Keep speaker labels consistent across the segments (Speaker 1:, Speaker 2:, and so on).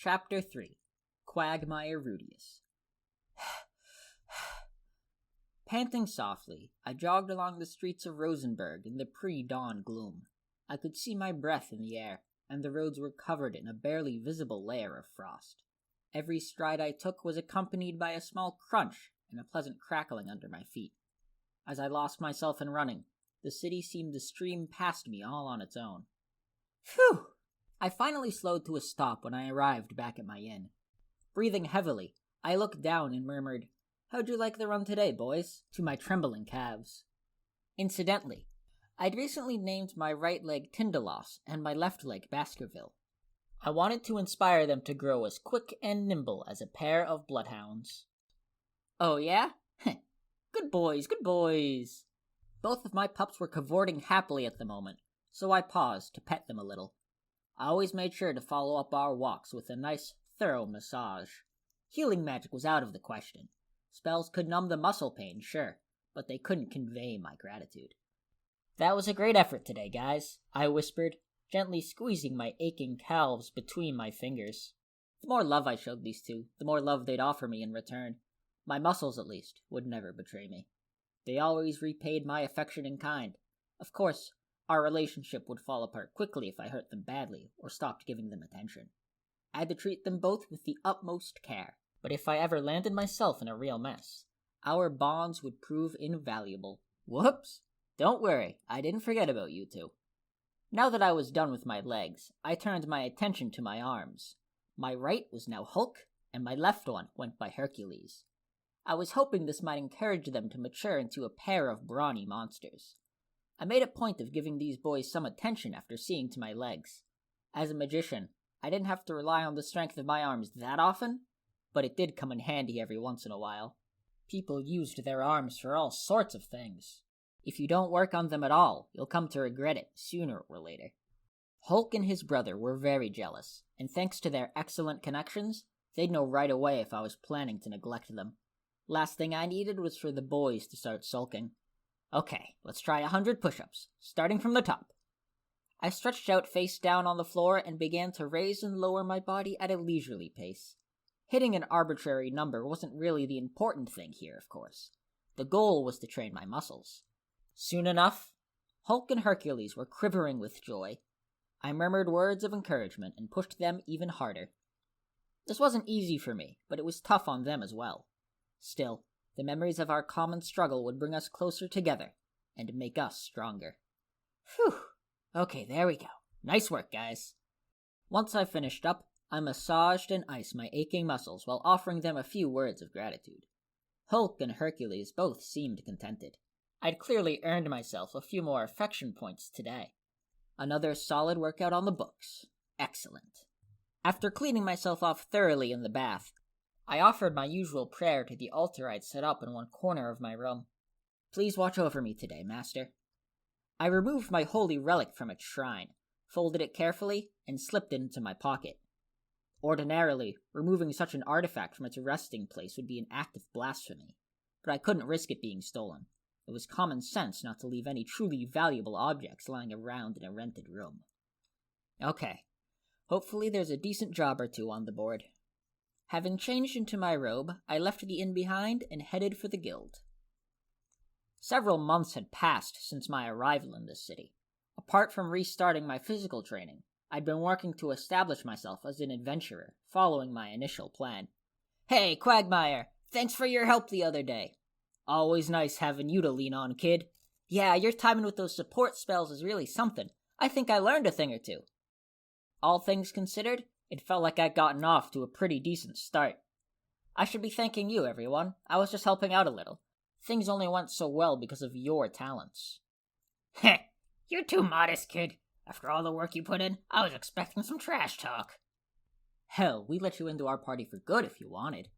Speaker 1: Chapter 3 Quagmire Rudius. Panting softly, I jogged along the streets of Rosenberg in the pre-dawn gloom. I could see my breath in the air, and the roads were covered in a barely visible layer of frost. Every stride I took was accompanied by a small crunch and a pleasant crackling under my feet. As I lost myself in running, the city seemed to stream past me all on its own. Phew! I finally slowed to a stop when I arrived back at my inn. Breathing heavily, I looked down and murmured, "How'd you like the run today, boys?" to my trembling calves. Incidentally, I'd recently named my right leg Tindalos and my left leg Baskerville. I wanted to inspire them to grow as quick and nimble as a pair of bloodhounds. Oh yeah? Good boys, good boys. Both of my pups were cavorting happily at the moment, so I paused to pet them a little. I always made sure to follow up our walks with a nice, thorough massage. Healing magic was out of the question. Spells could numb the muscle pain, sure, but they couldn't convey my gratitude. "That was a great effort today, guys," I whispered, gently squeezing my aching calves between my fingers. The more love I showed these two, the more love they'd offer me in return. My muscles, at least, would never betray me. They always repaid my affection in kind. Of course, our relationship would fall apart quickly if I hurt them badly or stopped giving them attention. I had to treat them both with the utmost care, but if I ever landed myself in a real mess, our bonds would prove invaluable. Whoops! Don't worry, I didn't forget about you two. Now that I was done with my legs, I turned my attention to my arms. My right was now Hulk, and my left one went by Hercules. I was hoping this might encourage them to mature into a pair of brawny monsters. I made a point of giving these boys some attention after seeing to my legs. As a magician, I didn't have to rely on the strength of my arms that often, but it did come in handy every once in a while. People used their arms for all sorts of things. If you don't work on them at all, you'll come to regret it sooner or later. Hulk and his brother were very jealous, and thanks to their excellent connections, they'd know right away if I was planning to neglect them. Last thing I needed was for the boys to start sulking. Okay, let's try 100 push-ups, starting from the top. I stretched out face down on the floor and began to raise and lower my body at a leisurely pace. Hitting an arbitrary number wasn't really the important thing here, of course. The goal was to train my muscles. Soon enough, Hulk and Hercules were quivering with joy. I murmured words of encouragement and pushed them even harder. This wasn't easy for me, but it was tough on them as well. Still, the memories of our common struggle would bring us closer together and make us stronger. Phew! Okay, there we go. Nice work, guys. Once I finished up, I massaged and iced my aching muscles while offering them a few words of gratitude. Hulk and Hercules both seemed contented. I'd clearly earned myself a few more affection points today. Another solid workout on the books. Excellent. After cleaning myself off thoroughly in the bath, I offered my usual prayer to the altar I'd set up in one corner of my room. "Please watch over me today, Master." I removed my holy relic from its shrine, folded it carefully, and slipped it into my pocket. Ordinarily, removing such an artifact from its resting place would be an act of blasphemy, but I couldn't risk it being stolen. It was common sense not to leave any truly valuable objects lying around in a rented room. Okay, hopefully there's a decent job or two on the board. Having changed into my robe, I left the inn behind and headed for the guild. Several months had passed since my arrival in this city. Apart from restarting my physical training, I'd been working to establish myself as an adventurer, following my initial plan. "Hey, Quagmire! Thanks for your help the other day. Always nice having you to lean on, kid. Yeah, your timing with those support spells is really something. I think I learned a thing or two." All things considered, it felt like I'd gotten off to a pretty decent start. I should be thanking you, everyone. I was just helping out a little. Things only went so well because of your talents. Heh, you're too modest, kid. After all the work you put in, I was expecting some trash talk. Hell, we let you into our party for good if you wanted.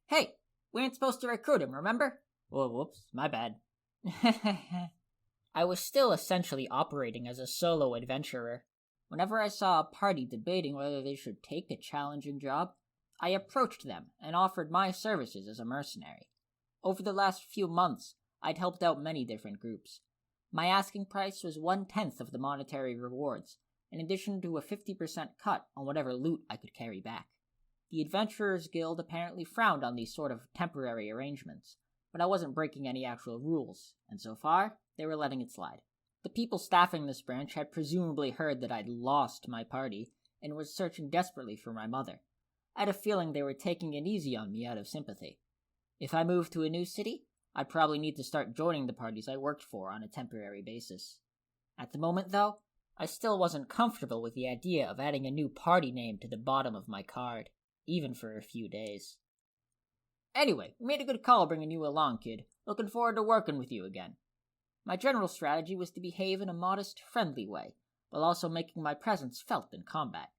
Speaker 1: Hey, we ain't supposed to recruit him, remember? Oh, whoops, my bad. I was still essentially operating as a solo adventurer. Whenever I saw a party debating whether they should take a challenging job, I approached them and offered my services as a mercenary. Over the last few months, I'd helped out many different groups. My asking price was 1/10 of the monetary rewards, in addition to a 50% cut on whatever loot I could carry back. The Adventurers Guild apparently frowned on these sort of temporary arrangements, but I wasn't breaking any actual rules, and so far, they were letting it slide. The people staffing this branch had presumably heard that I'd lost my party and was searching desperately for my mother. I had a feeling they were taking it easy on me out of sympathy. If I moved to a new city, I'd probably need to start joining the parties I worked for on a temporary basis. At the moment, though, I still wasn't comfortable with the idea of adding a new party name to the bottom of my card, even for a few days. Anyway, we made a good call bringing you along, kid. Looking forward to working with you again. My general strategy was to behave in a modest, friendly way, while also making my presence felt in combat.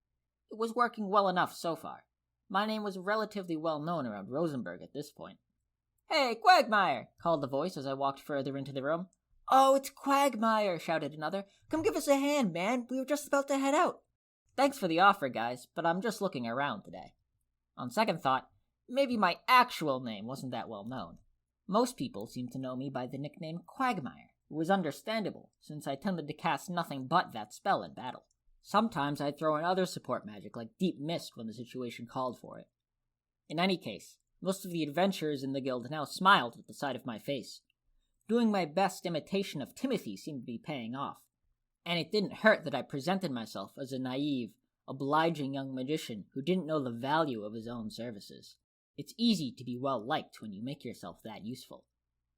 Speaker 1: It was working well enough so far. My name was relatively well known around Rosenberg at this point. "Hey, Quagmire!" called the voice as I walked further into the room. "Oh, it's Quagmire!" shouted another. "Come give us a hand, man. We were just about to head out." "Thanks for the offer, guys, but I'm just looking around today." On second thought, maybe my actual name wasn't that well known. Most people seemed to know me by the nickname Quagmire. It was understandable, since I tended to cast nothing but that spell in battle. Sometimes I'd throw in other support magic like Deep Mist when the situation called for it. In any case, most of the adventurers in the guild now smiled at the sight of my face. Doing my best imitation of Timothy seemed to be paying off, and it didn't hurt that I presented myself as a naive, obliging young magician who didn't know the value of his own services. It's easy to be well liked when you make yourself that useful.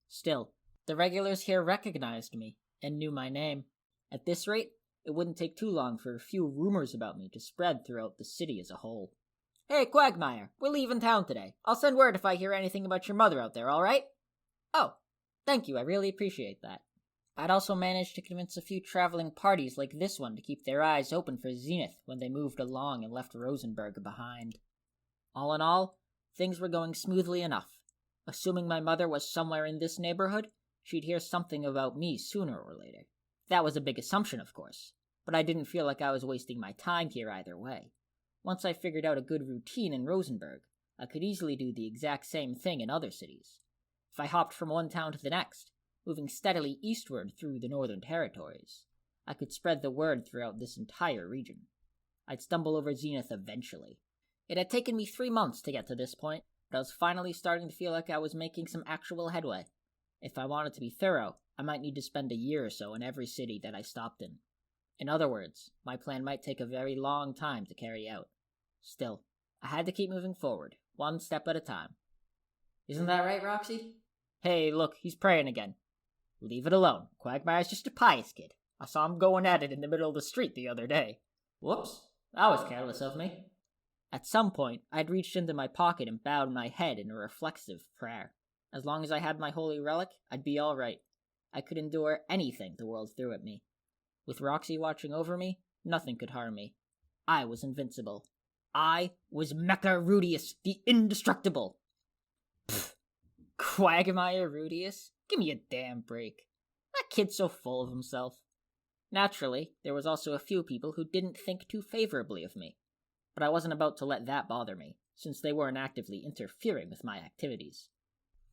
Speaker 1: Still, the regulars here recognized me and knew my name. At this rate, it wouldn't take too long for a few rumors about me to spread throughout the city as a whole. "Hey, Quagmire, we're leaving town today. I'll send word if I hear anything about your mother out there, all right?" "Oh, thank you, I really appreciate that." I'd also managed to convince a few traveling parties like this one to keep their eyes open for Zenith when they moved along and left Rosenberg behind. All in all, things were going smoothly enough. Assuming my mother was somewhere in this neighborhood, she'd hear something about me sooner or later. That was a big assumption, of course, but I didn't feel like I was wasting my time here either way. Once I figured out a good routine in Rosenberg, I could easily do the exact same thing in other cities. If I hopped from one town to the next, moving steadily eastward through the northern territories, I could spread the word throughout this entire region. I'd stumble over Zenith eventually. It had taken me 3 months to get to this point, but I was finally starting to feel like I was making some actual headway. If I wanted to be thorough, I might need to spend a year or so in every city that I stopped in. In other words, my plan might take a very long time to carry out. Still, I had to keep moving forward, one step at a time. "Isn't that right, Roxy?" "Hey, look, he's praying again." "Leave it alone. Quagmire's just a pious kid. I saw him going at it in the middle of the street the other day." "Whoops, that was careless of me." At some point, I'd reached into my pocket and bowed my head in a reflexive prayer. As long as I had my holy relic, I'd be all right. I could endure anything the world threw at me. With Roxy watching over me, nothing could harm me. I was invincible. I was Mecha Rudius, the Indestructible. Pfft, Quagmire Rudius? Give me a damn break. That kid's so full of himself. Naturally, there was also a few people who didn't think too favorably of me, but I wasn't about to let that bother me, since they weren't actively interfering with my activities.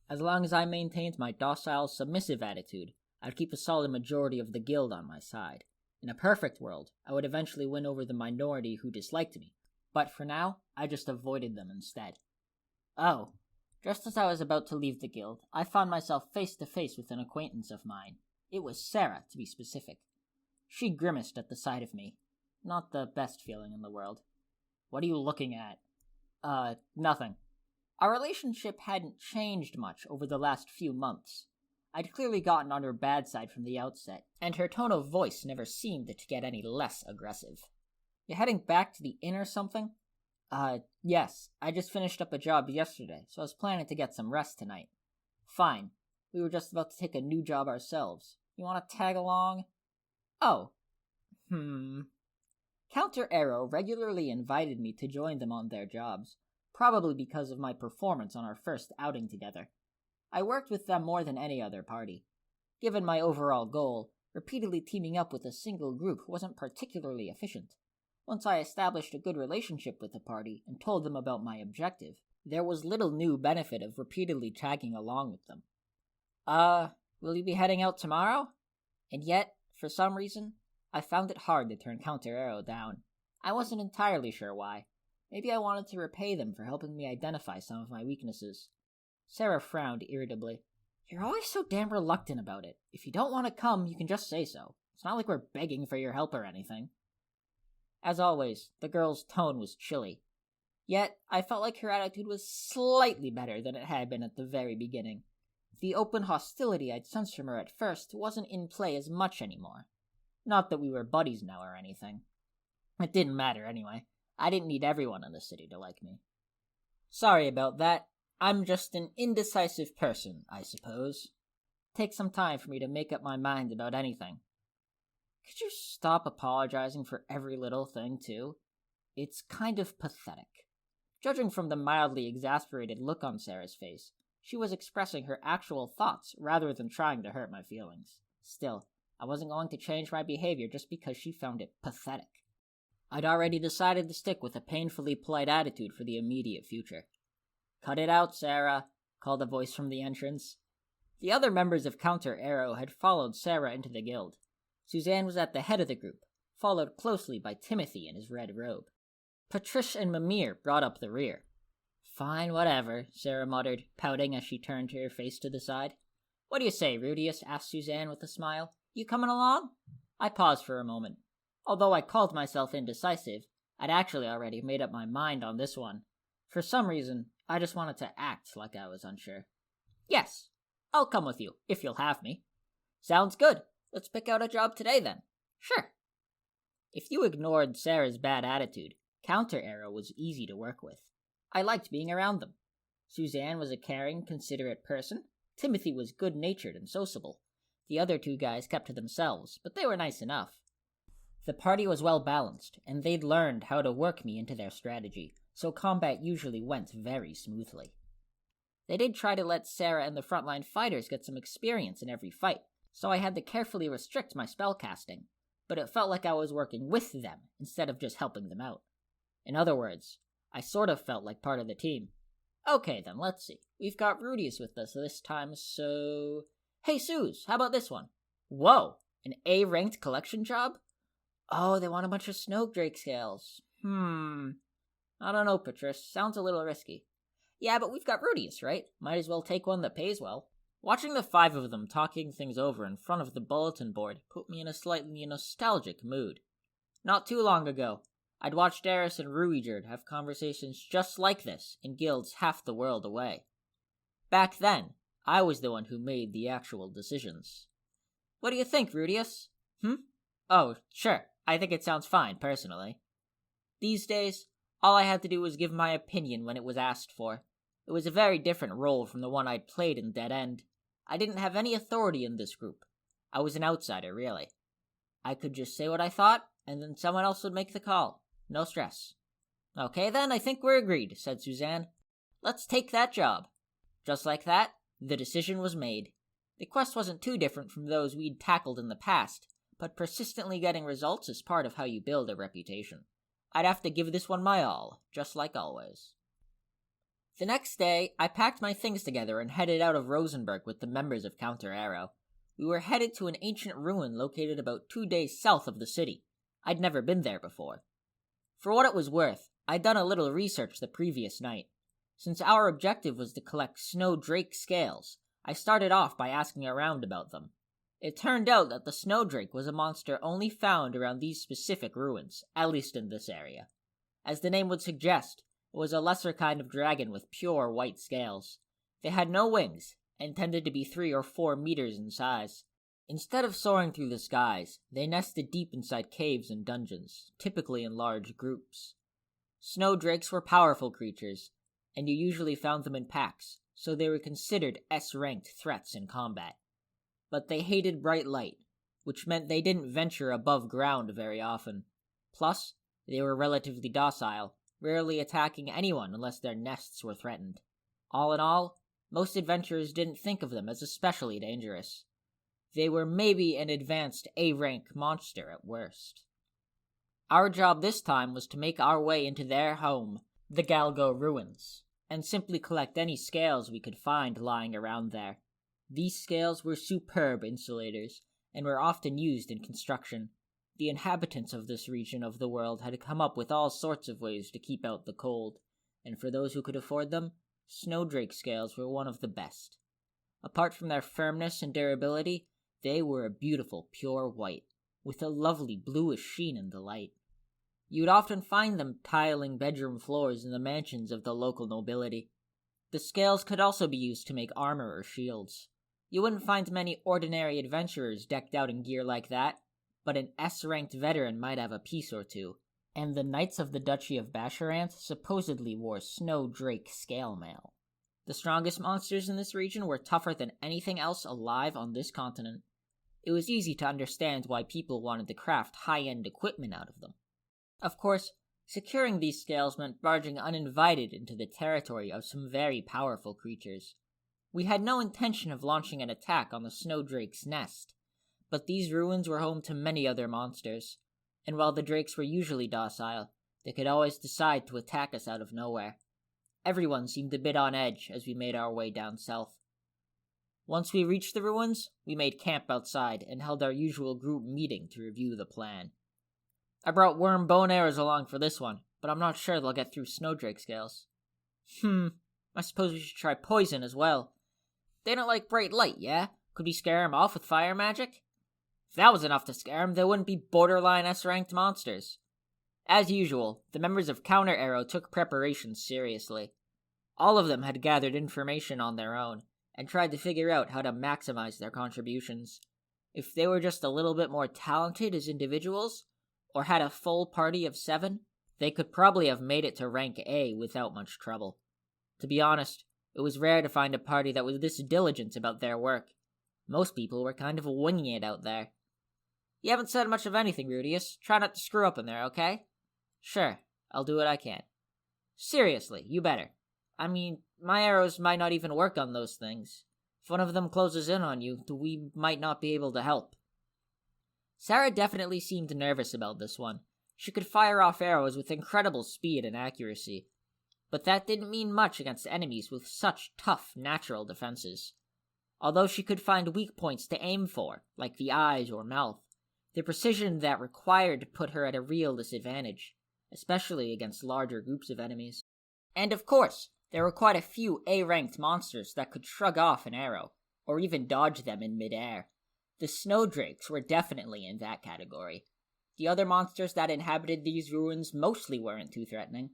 Speaker 1: As long as I maintained my docile, submissive attitude, I'd keep a solid majority of the guild on my side. In a perfect world, I would eventually win over the minority who disliked me, but for now, I just avoided them instead. Oh, just as I was about to leave the guild, I found myself face to face with an acquaintance of mine. It was Sarah, to be specific. She grimaced at the sight of me. Not the best feeling in the world. "What are you looking at?" Nothing." Our relationship hadn't changed much over the last few months. I'd clearly gotten on her bad side from the outset, and her tone of voice never seemed to get any less aggressive. "You heading back to the inn or something?" Yes. I just finished up a job yesterday, so I was planning to get some rest tonight." "Fine. We were just about to take a new job ourselves. You want to tag along?" "Oh. Counter Arrow regularly invited me to join them on their jobs, probably because of my performance on our first outing together. I worked with them more than any other party. Given my overall goal, repeatedly teaming up with a single group wasn't particularly efficient. Once I established a good relationship with the party and told them about my objective, there was little new benefit of repeatedly tagging along with them. Will you be heading out tomorrow?" And yet, for some reason, I found it hard to turn Counter Arrow down. I wasn't entirely sure why. Maybe I wanted to repay them for helping me identify some of my weaknesses. Sarah frowned irritably. You're always so damn reluctant about it. If you don't want to come, you can just say so. It's not like we're begging for your help or anything. As always, the girl's tone was chilly. Yet, I felt like her attitude was slightly better than it had been at the very beginning. The open hostility I'd sensed from her at first wasn't in play as much anymore. Not that we were buddies now or anything. It didn't matter anyway. I didn't need everyone in the city to like me. Sorry about that. I'm just an indecisive person, I suppose. Takes some time for me to make up my mind about anything. Could you stop apologizing for every little thing, too? It's kind of pathetic. Judging from the mildly exasperated look on Sarah's face, she was expressing her actual thoughts rather than trying to hurt my feelings. Still, I wasn't going to change my behavior just because she found it pathetic. I'd already decided to stick with a painfully polite attitude for the immediate future. Cut it out, Sarah, called a voice from the entrance. The other members of Counter Arrow had followed Sarah into the guild. Suzanne was at the head of the group, followed closely by Timothy in his red robe. Patricia and Mimir brought up the rear. Fine, whatever, Sarah muttered, pouting as she turned her face to the side. What do you say, Rudius? Asked Suzanne with a smile. You coming along? I paused for a moment. Although I called myself indecisive, I'd actually already made up my mind on this one. For some reason, I just wanted to act like I was unsure. Yes, I'll come with you, if you'll have me. Sounds good. Let's pick out a job today, then. Sure. If you ignored Sarah's bad attitude, Counter Arrow was easy to work with. I liked being around them. Suzanne was a caring, considerate person. Timothy was good-natured and sociable. The other two guys kept to themselves, but they were nice enough. The party was well-balanced, and they'd learned how to work me into their strategy, so combat usually went very smoothly. They did try to let Sarah and the frontline fighters get some experience in every fight, so I had to carefully restrict my spellcasting, but it felt like I was working with them instead of just helping them out. In other words, I sort of felt like part of the team. Okay then, let's see. We've got Rudius with us this time, so... Hey Suze, how about this one? Whoa, an A-ranked collection job? Oh, they want a bunch of snowdrake scales. I don't know, Patrice. Sounds a little risky. Yeah, but we've got Rudius, right? Might as well take one that pays well. Watching the five of them talking things over in front of the bulletin board put me in a slightly nostalgic mood. Not too long ago, I'd watched Eris and Ruijerd have conversations just like this in guilds half the world away. Back then, I was the one who made the actual decisions. What do you think, Rudius? Oh, sure. I think it sounds fine, personally. These days, all I had to do was give my opinion when it was asked for. It was a very different role from the one I'd played in Dead End. I didn't have any authority in this group. I was an outsider, really. I could just say what I thought, and then someone else would make the call. No stress. Okay then, I think we're agreed, said Suzanne. Let's take that job. Just like that, the decision was made. The quest wasn't too different from those we'd tackled in the past, but persistently getting results is part of how you build a reputation. I'd have to give this one my all, just like always. The next day, I packed my things together and headed out of Rosenberg with the members of Counter Arrow. We were headed to an ancient ruin located about 2 days south of the city. I'd never been there before. For what it was worth, I'd done a little research the previous night. Since our objective was to collect snow drake scales, I started off by asking around about them. It turned out that the snowdrake was a monster only found around these specific ruins, at least in this area. As the name would suggest, it was a lesser kind of dragon with pure white scales. They had no wings, and tended to be 3 or 4 meters in size. Instead of soaring through the skies, they nested deep inside caves and dungeons, typically in large groups. Snowdrakes were powerful creatures, and you usually found them in packs, so they were considered S-ranked threats in combat. But they hated bright light, which meant they didn't venture above ground very often. Plus, they were relatively docile, rarely attacking anyone unless their nests were threatened. All in all, most adventurers didn't think of them as especially dangerous. They were maybe an advanced A-rank monster at worst. Our job this time was to make our way into their home, the Galgo Ruins, and simply collect any scales we could find lying around there. These scales were superb insulators, and were often used in construction. The inhabitants of this region of the world had come up with all sorts of ways to keep out the cold, and for those who could afford them, snowdrake scales were one of the best. Apart from their firmness and durability, they were a beautiful pure white, with a lovely bluish sheen in the light. You would often find them tiling bedroom floors in the mansions of the local nobility. The scales could also be used to make armor or shields. You wouldn't find many ordinary adventurers decked out in gear like that, but an S-ranked veteran might have a piece or two, and the Knights of the Duchy of Basharant supposedly wore snowdrake scale mail. The strongest monsters in this region were tougher than anything else alive on this continent. It was easy to understand why people wanted to craft high-end equipment out of them. Of course, securing these scales meant barging uninvited into the territory of some very powerful creatures. We had no intention of launching an attack on the snowdrake's nest, but these ruins were home to many other monsters, and while the drakes were usually docile, they could always decide to attack us out of nowhere. Everyone seemed a bit on edge as we made our way down south. Once we reached the ruins, we made camp outside and held our usual group meeting to review the plan. I brought worm bone arrows along for this one, but I'm not sure they'll get through snowdrake scales. I suppose we should try poison as well. They don't like bright light, yeah? Could we scare them off with fire magic? If that was enough to scare them, they wouldn't be borderline S-ranked monsters. As usual, the members of Counter Arrow took preparations seriously. All of them had gathered information on their own, and tried to figure out how to maximize their contributions. If they were just a little bit more talented as individuals, or had a full party of 7, they could probably have made it to rank A without much trouble. To be honest, it was rare to find a party that was this diligent about their work. Most people were kind of winging it out there. You haven't said much of anything, Rudius. Try not to screw up in there, okay? Sure, I'll do what I can. Seriously, you better. I mean, my arrows might not even work on those things. If one of them closes in on you, we might not be able to help. Sarah definitely seemed nervous about this one. She could fire off arrows with incredible speed and accuracy, but that didn't mean much against enemies with such tough natural defenses. Although she could find weak points to aim for, like the eyes or mouth, the precision that required put her at a real disadvantage, especially against larger groups of enemies. And of course, there were quite a few A-ranked monsters that could shrug off an arrow, or even dodge them in midair. The snowdrakes were definitely in that category. The other monsters that inhabited these ruins mostly weren't too threatening,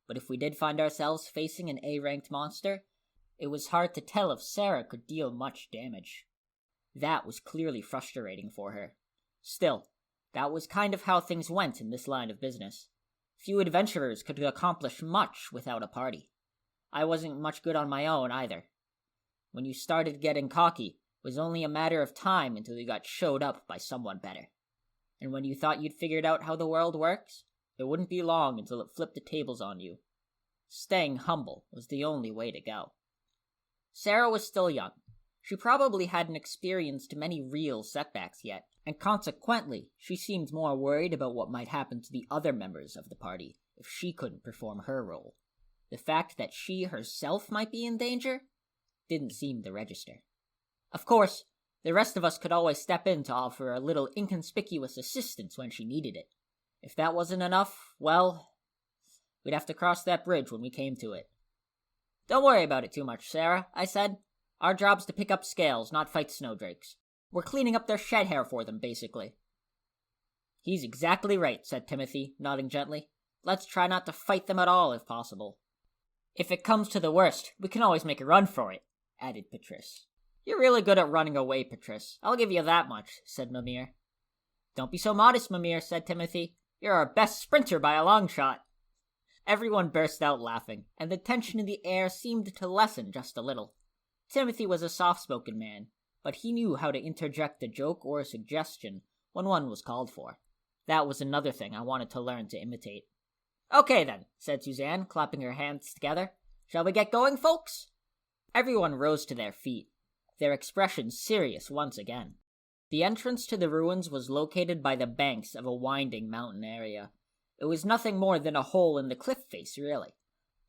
Speaker 1: but if we did find ourselves facing an A-ranked monster, it was hard to tell if Sarah could deal much damage. That was clearly frustrating for her. Still, that was kind of how things went in this line of business. Few adventurers could accomplish much without a party. I wasn't much good on my own either. When you started getting cocky, it was only a matter of time until you got showed up by someone better. And when you thought you'd figured out how the world works, it wouldn't be long until it flipped the tables on you. Staying humble was the only way to go. Sarah was still young. She probably hadn't experienced many real setbacks yet, and consequently, she seemed more worried about what might happen to the other members of the party if she couldn't perform her role. The fact that she herself might be in danger didn't seem to register. Of course, the rest of us could always step in to offer a little inconspicuous assistance when she needed it. If that wasn't enough, well, we'd have to cross that bridge when we came to it. Don't worry about it too much, Sarah, I said. Our job's to pick up scales, not fight snowdrakes. We're cleaning up their shed hair for them, basically. He's exactly right, said Timothy, nodding gently. Let's try not to fight them at all, if possible. If it comes to the worst, we can always make a run for it, added Patrice. You're really good at running away, Patrice. I'll give you that much, said Mimir. Don't be so modest, Mimir, said Timothy. You're our best sprinter by a long shot. Everyone burst out laughing, and the tension in the air seemed to lessen just a little. Timothy was a soft-spoken man, but he knew how to interject a joke or a suggestion when one was called for. That was another thing I wanted to learn to imitate. Okay then, said Suzanne, clapping her hands together. Shall we get going, folks? Everyone rose to their feet, their expressions serious once again. The entrance to the ruins was located by the banks of a winding mountain area. It was nothing more than a hole in the cliff face, really.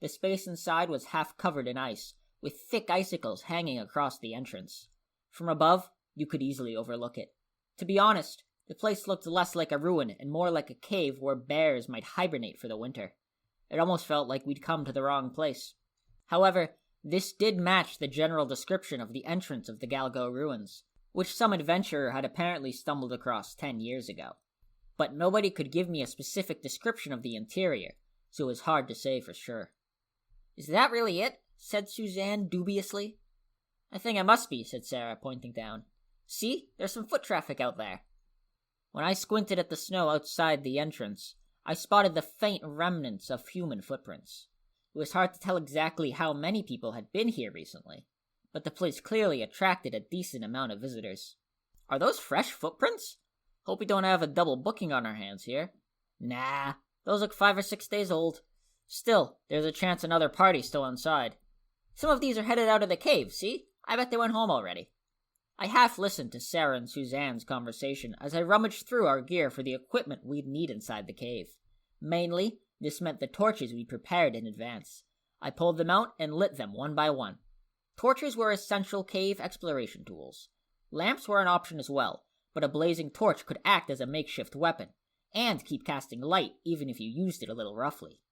Speaker 1: The space inside was half covered in ice, with thick icicles hanging across the entrance. From above, you could easily overlook it. To be honest, The place looked less like a ruin and more like a cave where bears might hibernate for the winter. It almost felt like we'd come to the wrong place. However, this did match the general description of the entrance of the Galgo ruins, which some adventurer had apparently stumbled across 10 years ago. But nobody could give me a specific description of the interior, so it was hard to say for sure. "Is that really it?" said Suzanne dubiously. "I think it must be," said Sarah, pointing down. "See, there's some foot traffic out there." When I squinted at the snow outside the entrance, I spotted the faint remnants of human footprints. It was hard to tell exactly how many people had been here recently, but the place clearly attracted a decent amount of visitors. "Are those fresh footprints? Hope we don't have a double booking on our hands here." "Nah, those look 5 or 6 days old. Still, there's a chance another party's still inside. Some of these are headed out of the cave, see? I bet they went home already." I half listened to Sarah and Suzanne's conversation as I rummaged through our gear for the equipment we'd need inside the cave. Mainly, this meant the torches we'd prepared in advance. I pulled them out and lit them one by one. Torches were essential cave exploration tools. Lamps were an option as well, but a blazing torch could act as a makeshift weapon, and keep casting light even if you used it a little roughly.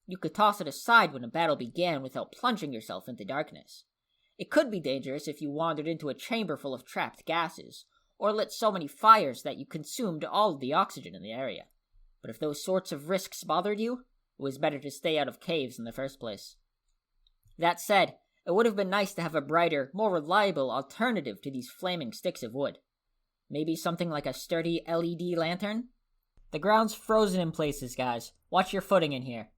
Speaker 1: You could toss it aside when a battle began without plunging yourself into darkness. It could be dangerous if you wandered into a chamber full of trapped gases, or lit so many fires that you consumed all of the oxygen in the area. But if those sorts of risks bothered you, it was better to stay out of caves in the first place. That said, it would have been nice to have a brighter, more reliable alternative to these flaming sticks of wood. Maybe something like a sturdy LED lantern? "The ground's frozen in places, guys. Watch your footing in here."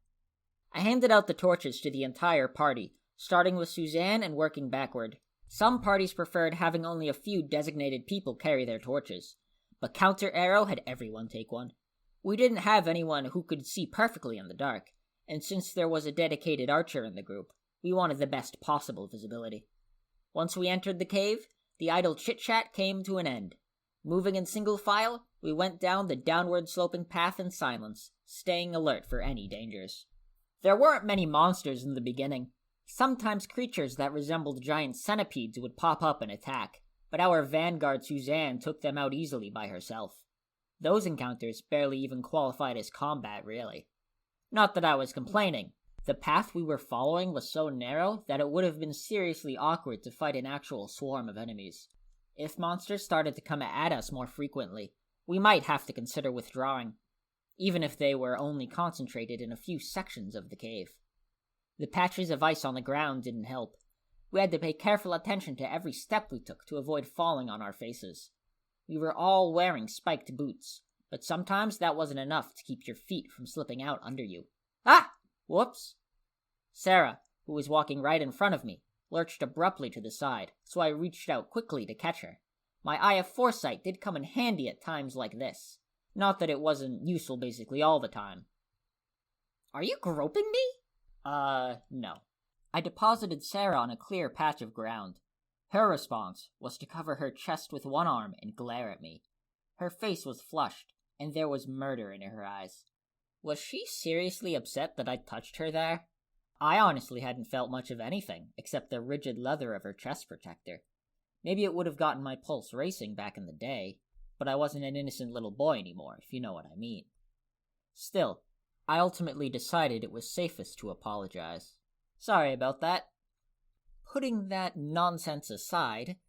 Speaker 1: I handed out the torches to the entire party, starting with Suzanne and working backward. Some parties preferred having only a few designated people carry their torches, but Counter Arrow had everyone take one. We didn't have anyone who could see perfectly in the dark, and since there was a dedicated archer in the group, we wanted the best possible visibility. Once we entered the cave, the idle chit-chat came to an end. Moving in single file, we went down the downward-sloping path in silence, staying alert for any dangers. There weren't many monsters in the beginning. Sometimes creatures that resembled giant centipedes would pop up and attack, but our vanguard Suzanne took them out easily by herself. Those encounters barely even qualified as combat, really. Not that I was complaining. The path we were following was so narrow that it would have been seriously awkward to fight an actual swarm of enemies. If monsters started to come at us more frequently, we might have to consider withdrawing, even if they were only concentrated in a few sections of the cave. The patches of ice on the ground didn't help. We had to pay careful attention to every step we took to avoid falling on our faces. We were all wearing spiked boots, but sometimes that wasn't enough to keep your feet from slipping out under you. Ah! Whoops! Sarah, who was walking right in front of me, lurched abruptly to the side, so I reached out quickly to catch her. My eye of foresight did come in handy at times like this. Not that it wasn't useful basically all the time. "Are you groping me?" No. I deposited Sarah on a clear patch of ground. Her response was to cover her chest with one arm and glare at me. Her face was flushed, and there was murder in her eyes. Was she seriously upset that I touched her there? I honestly hadn't felt much of anything, except the rigid leather of her chest protector. Maybe it would have gotten my pulse racing back in the day, but I wasn't an innocent little boy anymore, if you know what I mean. Still, I ultimately decided it was safest to apologize. "Sorry about that." Putting that nonsense aside,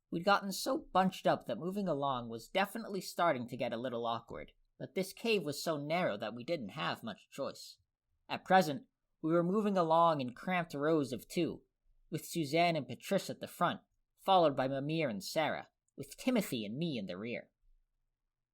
Speaker 1: we'd gotten so bunched up that moving along was definitely starting to get a little awkward, but this cave was so narrow that we didn't have much choice. At present, we were moving along in cramped rows of 2, with Suzanne and Patrice at the front, followed by Mimir and Sarah, with Timothy and me in the rear.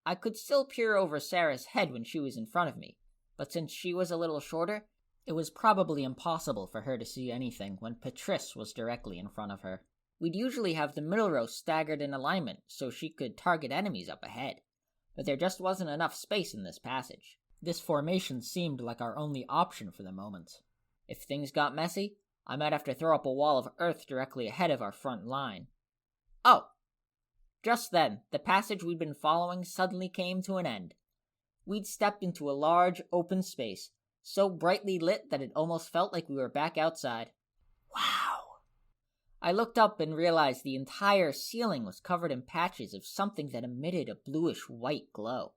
Speaker 1: I could still peer over Sarah's head when she was in front of me, but since she was a little shorter, it was probably impossible for her to see anything when Patrice was directly in front of her. We'd usually have the middle row staggered in alignment so she could target enemies up ahead, but there just wasn't enough space in this passage. This formation seemed like our only option for the moment. If things got messy, I might have to throw up a wall of earth directly ahead of our front line. Oh! Just then, the passage we'd been following suddenly came to an end. We'd stepped into a large, open space, so brightly lit that it almost felt like we were back outside. Wow! I looked up and realized the entire ceiling was covered in patches of something that emitted a bluish-white glow.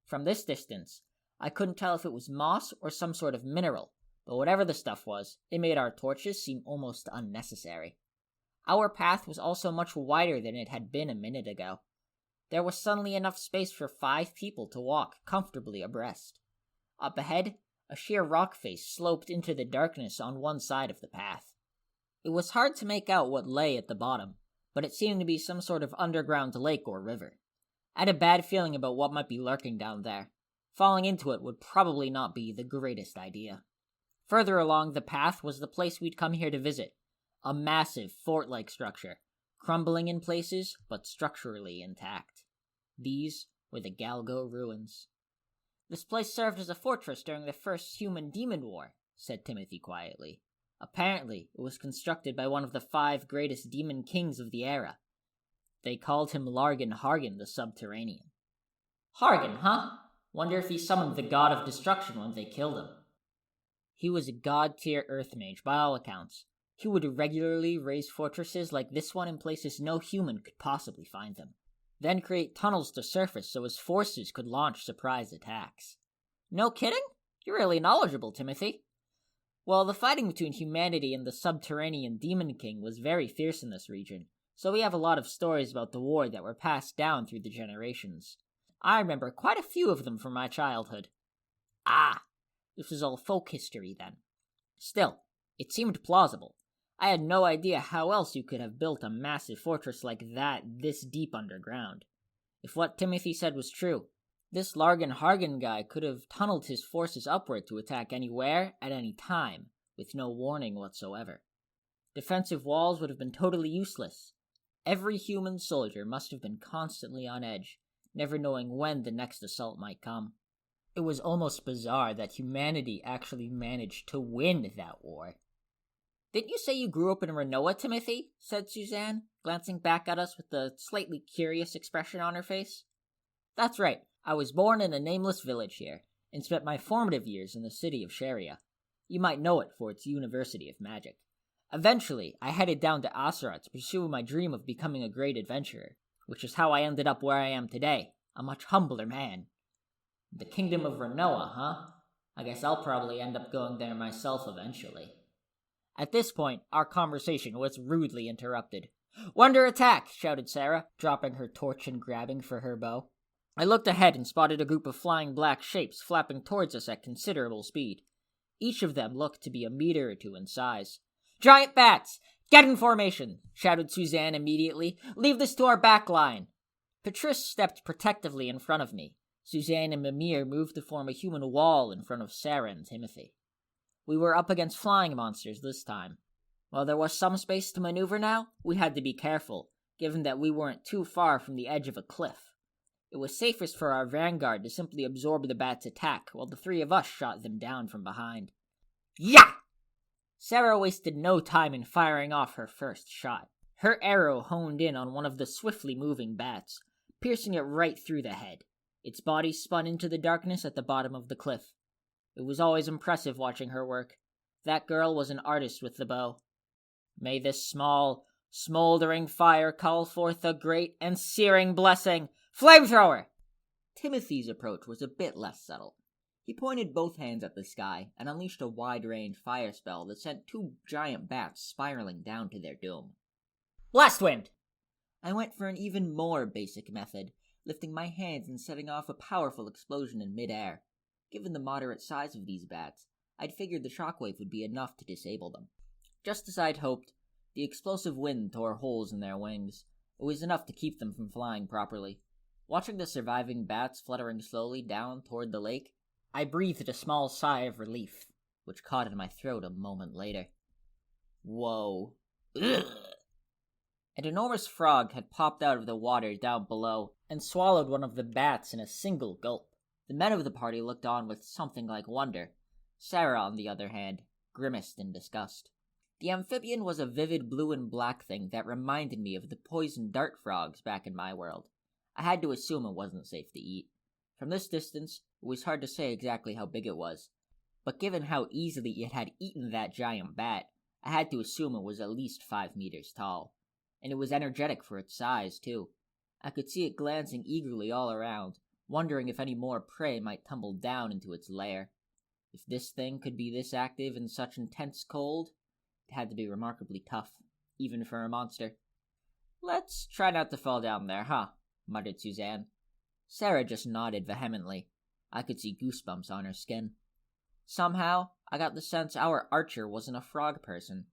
Speaker 1: From this distance, I couldn't tell if it was moss or some sort of mineral, but whatever the stuff was, it made our torches seem almost unnecessary. Our path was also much wider than it had been a minute ago. There was suddenly enough space for 5 people to walk comfortably abreast. Up ahead, a sheer rock face sloped into the darkness on one side of the path. It was hard to make out what lay at the bottom, but it seemed to be some sort of underground lake or river. I had a bad feeling about what might be lurking down there. Falling into it would probably not be the greatest idea. Further along the path was the place we'd come here to visit, a massive fort-like structure, crumbling in places but structurally intact. These were the Galgo ruins. "This place served as a fortress during the first human-demon war," said Timothy quietly. "Apparently, it was constructed by one of the 5 greatest demon kings of the era. They called him Largan Hargan the Subterranean." "Hargan, huh? Wonder if he summoned the god of destruction when they killed him." "He was a god-tier earth mage, by all accounts. He would regularly raise fortresses like this one in places no human could possibly find them, then create tunnels to surface so his forces could launch surprise attacks." "No kidding? You're really knowledgeable, Timothy." "Well, the fighting between humanity and the subterranean demon king was very fierce in this region, so we have a lot of stories about the war that were passed down through the generations. I remember quite a few of them from my childhood." "Ah, this was all folk history then." "Still, it seemed plausible. I had no idea how else you could have built a massive fortress like that this deep underground. If what Timothy said was true, this Largan Hargan guy could have tunneled his forces upward to attack anywhere, at any time, with no warning whatsoever. Defensive walls would have been totally useless. Every human soldier must have been constantly on edge, never knowing when the next assault might come. It was almost bizarre that humanity actually managed to win that war. "Didn't you say you grew up in Renoa, Timothy?" said Suzanne, glancing back at us with a slightly curious expression on her face. "That's right. I was born in a nameless village here, and spent my formative years in the city of Sharia. You might know it for its University of Magic. Eventually, I headed down to Asarat to pursue my dream of becoming a great adventurer, which is how I ended up where I am today, a much humbler man." "The Kingdom of Renoa, huh? I guess I'll probably end up going there myself eventually." At this point, our conversation was rudely interrupted. "We're under attack!" shouted Sarah, dropping her torch and grabbing for her bow. I looked ahead and spotted a group of flying black shapes flapping towards us at considerable speed. Each of them looked to be a meter or 2 in size. "Giant bats! Get in formation!" shouted Suzanne immediately. "Leave this to our back line!" Patrice stepped protectively in front of me. Suzanne and Mimir moved to form a human wall in front of Sarah and Timothy. We were up against flying monsters this time. While there was some space to maneuver now, we had to be careful, given that we weren't too far from the edge of a cliff. It was safest for our vanguard to simply absorb the bat's attack while the 3 of us shot them down from behind. "Yeah!" Sarah wasted no time in firing off her first shot. Her arrow honed in on one of the swiftly moving bats, piercing it right through the head. Its body spun into the darkness at the bottom of the cliff. It was always impressive watching her work. That girl was an artist with the bow. "May this small, smoldering fire call forth a great and searing blessing. Flamethrower!" Timothy's approach was a bit less subtle. He pointed both hands at the sky and unleashed a wide-range fire spell that sent 2 giant bats spiraling down to their doom. "Blast wind!" I went for an even more basic method, lifting my hands and setting off a powerful explosion in midair. Given the moderate size of these bats, I'd figured the shockwave would be enough to disable them. Just as I'd hoped, the explosive wind tore holes in their wings. It was enough to keep them from flying properly. Watching the surviving bats fluttering slowly down toward the lake, I breathed a small sigh of relief, which caught in my throat a moment later. Whoa. Ugh. An enormous frog had popped out of the water down below and swallowed one of the bats in a single gulp. The men of the party looked on with something like wonder. Sarah, on the other hand, grimaced in disgust. The amphibian was a vivid blue and black thing that reminded me of the poison dart frogs back in my world. I had to assume it wasn't safe to eat. From this distance, it was hard to say exactly how big it was, but given how easily it had eaten that giant bat, I had to assume it was at least 5 meters tall. And it was energetic for its size, too. I could see it glancing eagerly all around, wondering if any more prey might tumble down into its lair. If this thing could be this active in such intense cold, it had to be remarkably tough, even for a monster. "Let's try not to fall down there, huh?" muttered Suzanne. Sarah just nodded vehemently. I could see goosebumps on her skin. Somehow, I got the sense our archer wasn't a frog person.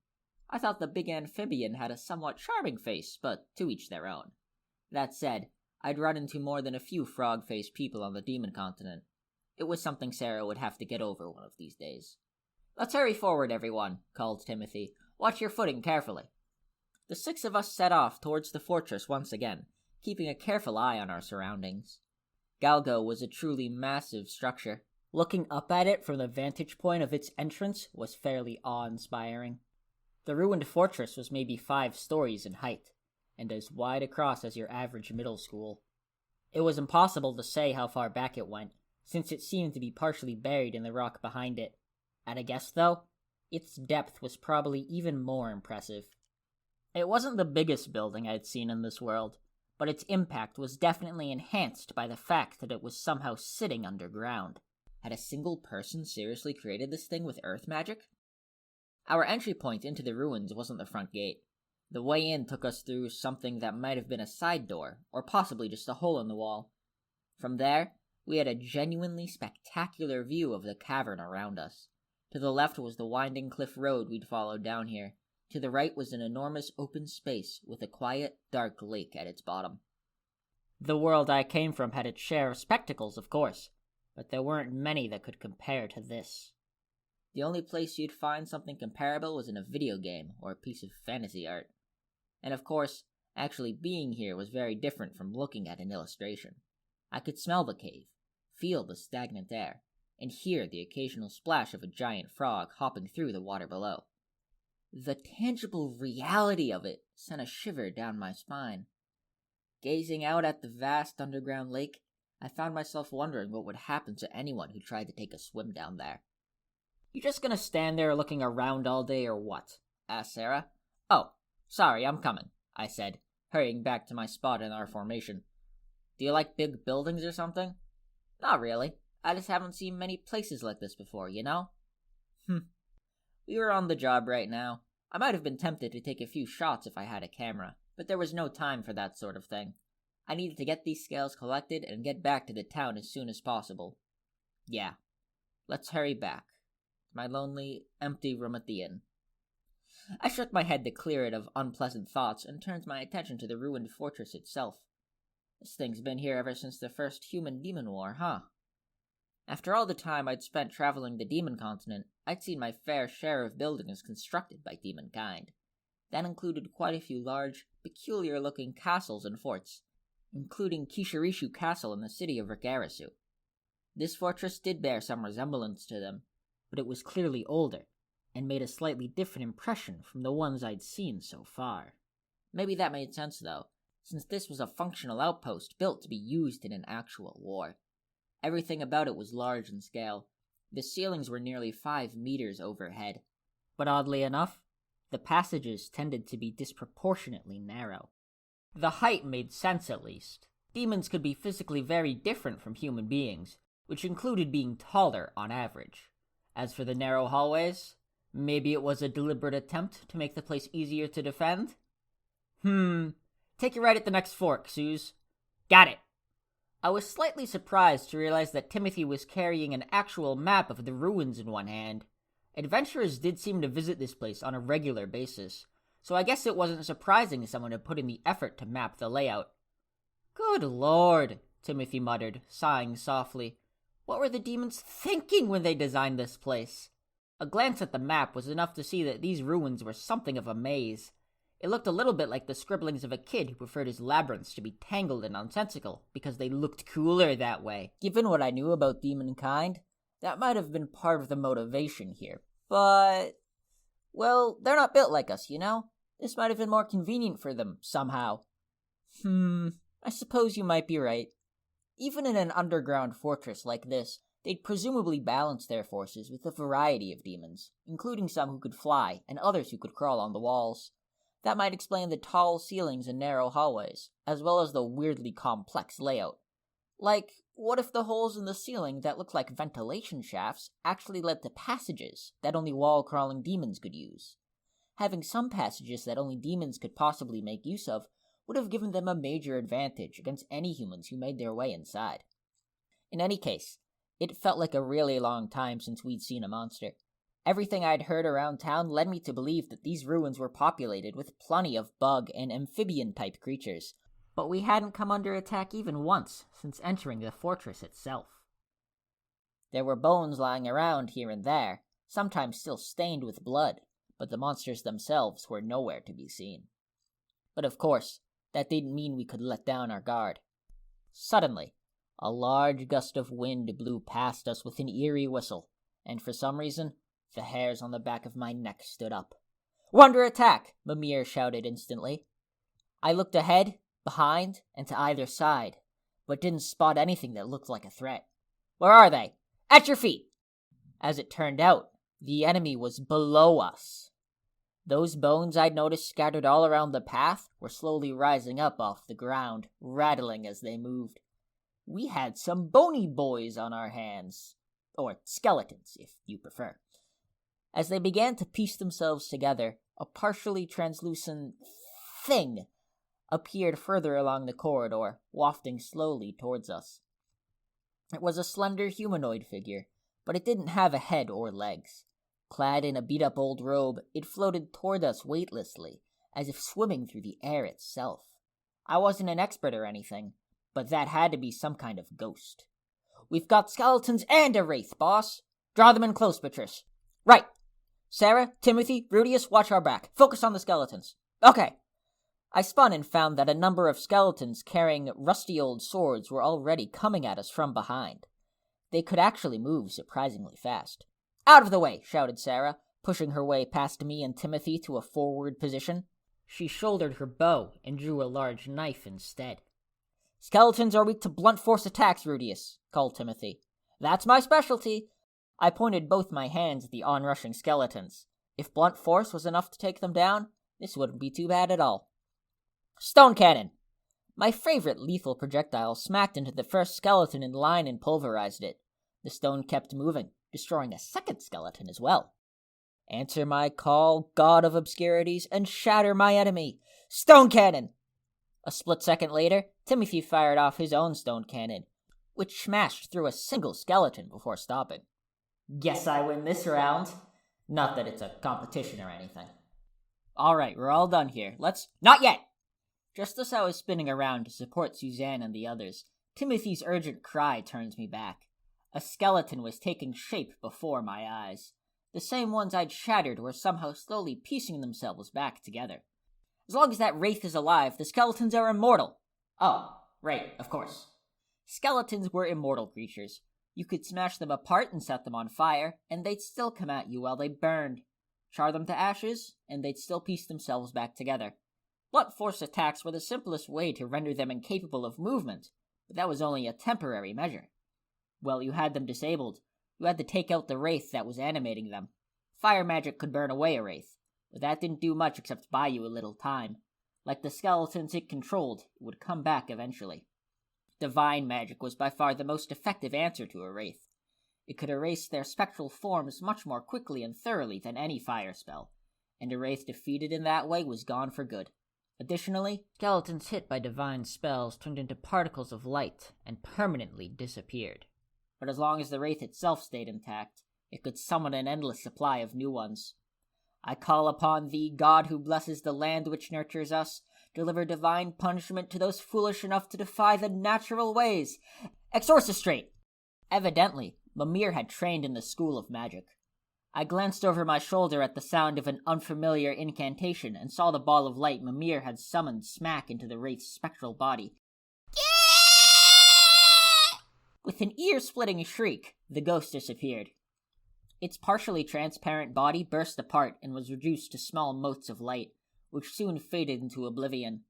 Speaker 1: I thought the big amphibian had a somewhat charming face, but to each their own. That said, I'd run into more than a few frog-faced people on the demon continent. It was something Sarah would have to get over one of these days. "Let's hurry forward, everyone," called Timothy. "Watch your footing carefully." The 6 of us set off towards the fortress once again, keeping a careful eye on our surroundings. Galgo was a truly massive structure. Looking up at it from the vantage point of its entrance was fairly awe-inspiring. The ruined fortress was maybe 5 stories in height, and as wide across as your average middle school. It was impossible to say how far back it went, since it seemed to be partially buried in the rock behind it. At a guess, though, its depth was probably even more impressive. It wasn't the biggest building I'd seen in this world, but its impact was definitely enhanced by the fact that it was somehow sitting underground. Had a single person seriously created this thing with earth magic? Our entry point into the ruins wasn't the front gate. The way in took us through something that might have been a side door, or possibly just a hole in the wall. From there, we had a genuinely spectacular view of the cavern around us. To the left was the winding cliff road we'd followed down here. To the right was an enormous open space with a quiet, dark lake at its bottom. The world I came from had its share of spectacles, of course, but there weren't many that could compare to this. The only place you'd find something comparable was in a video game or a piece of fantasy art. And of course, actually being here was very different from looking at an illustration. I could smell the cave, feel the stagnant air, and hear the occasional splash of a giant frog hopping through the water below. The tangible reality of it sent a shiver down my spine. Gazing out at the vast underground lake, I found myself wondering what would happen to anyone who tried to take a swim down there. "You just gonna stand there looking around all day or what?" asked Sarah. "Oh, sorry, I'm coming," I said, hurrying back to my spot in our formation. "Do you like big buildings or something?" "Not really. I just haven't seen many places like this before, you know?" We were on the job right now. I might have been tempted to take a few shots if I had a camera, but there was no time for that sort of thing. I needed to get these scales collected and get back to the town as soon as possible. Yeah, let's hurry back. My lonely, empty room at the inn. I shook my head to clear it of unpleasant thoughts and turned my attention to the ruined fortress itself. This thing's been here ever since the first human-demon war, huh? After all the time I'd spent traveling the demon continent, I'd seen my fair share of buildings constructed by demonkind. That included quite a few large, peculiar-looking castles and forts, including Kishirishu Castle in the city of Rikarasu. This fortress did bear some resemblance to them, but it was clearly older, and made a slightly different impression from the ones I'd seen so far. Maybe that made sense, though, since this was a functional outpost built to be used in an actual war. Everything about it was large in scale. The ceilings were nearly 5 meters overhead. But oddly enough, the passages tended to be disproportionately narrow. The height made sense, at least. Demons could be physically very different from human beings, which included being taller on average. As for the narrow hallways, maybe it was a deliberate attempt to make the place easier to defend? Take it right at the next fork, Suze. Got it! I was slightly surprised to realize that Timothy was carrying an actual map of the ruins in one hand. Adventurers did seem to visit this place on a regular basis, so I guess it wasn't surprising someone had put in the effort to map the layout. Good lord, Timothy muttered, sighing softly. What were the demons thinking when they designed this place? A glance at the map was enough to see that these ruins were something of a maze. It looked a little bit like the scribblings of a kid who preferred his labyrinths to be tangled and nonsensical, because they looked cooler that way. Given what I knew about demonkind, that might have been part of the motivation here. But, well, they're not built like us, you know? This might have been more convenient for them, somehow. I suppose you might be right. Even in an underground fortress like this, They'd presumably balanced their forces with a variety of demons, including some who could fly and others who could crawl on the walls. That might explain the tall ceilings and narrow hallways, as well as the weirdly complex layout. Like, what if the holes in the ceiling that looked like ventilation shafts actually led to passages that only wall-crawling demons could use? Having some passages that only demons could possibly make use of would have given them a major advantage against any humans who made their way inside. In any case, it felt like a really long time since we'd seen a monster. Everything I'd heard around town led me to believe that these ruins were populated with plenty of bug and amphibian-type creatures, but we hadn't come under attack even once since entering the fortress itself. There were bones lying around here and there, sometimes still stained with blood, but the monsters themselves were nowhere to be seen. But of course, that didn't mean we could let down our guard. Suddenly, a large gust of wind blew past us with an eerie whistle, and for some reason, the hairs on the back of my neck stood up. "We're under attack!" Mimir shouted instantly. I looked ahead, behind, and to either side, but didn't spot anything that looked like a threat. "Where are they?" "At your feet!" As it turned out, the enemy was below us. Those bones I'd noticed scattered all around the path were slowly rising up off the ground, rattling as they moved. We had some bony boys on our hands. Or skeletons, if you prefer. As they began to piece themselves together, a partially translucent thing appeared further along the corridor, wafting slowly towards us. It was a slender humanoid figure, but it didn't have a head or legs. Clad in a beat-up old robe, it floated toward us weightlessly, as if swimming through the air itself. I wasn't an expert or anything, but that had to be some kind of ghost. "We've got skeletons and a wraith, boss. Draw them in close, Beatrice." "Right. Sarah, Timothy, Rudius, watch our back. Focus on the skeletons." "Okay." I spun and found that a number of skeletons carrying rusty old swords were already coming at us from behind. They could actually move surprisingly fast. "Out of the way," shouted Sarah, pushing her way past me and Timothy to a forward position. She shouldered her bow and drew a large knife instead. "Skeletons are weak to blunt force attacks, Rudius," called Timothy. "That's my specialty." I pointed both my hands at the onrushing skeletons. If blunt force was enough to take them down, this wouldn't be too bad at all. "Stone cannon!" My favorite lethal projectile smacked into the first skeleton in line and pulverized it. The stone kept moving, destroying a second skeleton as well. "Answer my call, god of obscurities, and shatter my enemy! Stone cannon!" A split second later, Timothy fired off his own stone cannon, which smashed through a single skeleton before stopping. Guess I win this round. Not that it's a competition or anything. "Alright, we're all done here. Let's—" "Not yet!" Just as I was spinning around to support Suzanne and the others, Timothy's urgent cry turns me back. A skeleton was taking shape before my eyes. The same ones I'd shattered were somehow slowly piecing themselves back together. "As long as that wraith is alive, the skeletons are immortal." "Oh, right, of course." Skeletons were immortal creatures. You could smash them apart and set them on fire, and they'd still come at you while they burned. Char them to ashes, and they'd still piece themselves back together. Blunt force attacks were the simplest way to render them incapable of movement, but that was only a temporary measure. Well, you had them disabled. You had to take out the wraith that was animating them. Fire magic could burn away a wraith, but that didn't do much except buy you a little time. Like the skeletons it controlled, it would come back eventually. Divine magic was by far the most effective answer to a wraith. It could erase their spectral forms much more quickly and thoroughly than any fire spell, and a wraith defeated in that way was gone for good. Additionally, skeletons hit by divine spells turned into particles of light and permanently disappeared. But as long as the wraith itself stayed intact, it could summon an endless supply of new ones. "I call upon thee, God who blesses the land which nurtures us, deliver divine punishment to those foolish enough to defy the natural ways. Exorcistrate!" Evidently, Mimir had trained in the school of magic. I glanced over my shoulder at the sound of an unfamiliar incantation and saw the ball of light Mimir had summoned smack into the wraith's spectral body. With an ear-splitting shriek, the ghost disappeared. Its partially transparent body burst apart and was reduced to small motes of light, which soon faded into oblivion.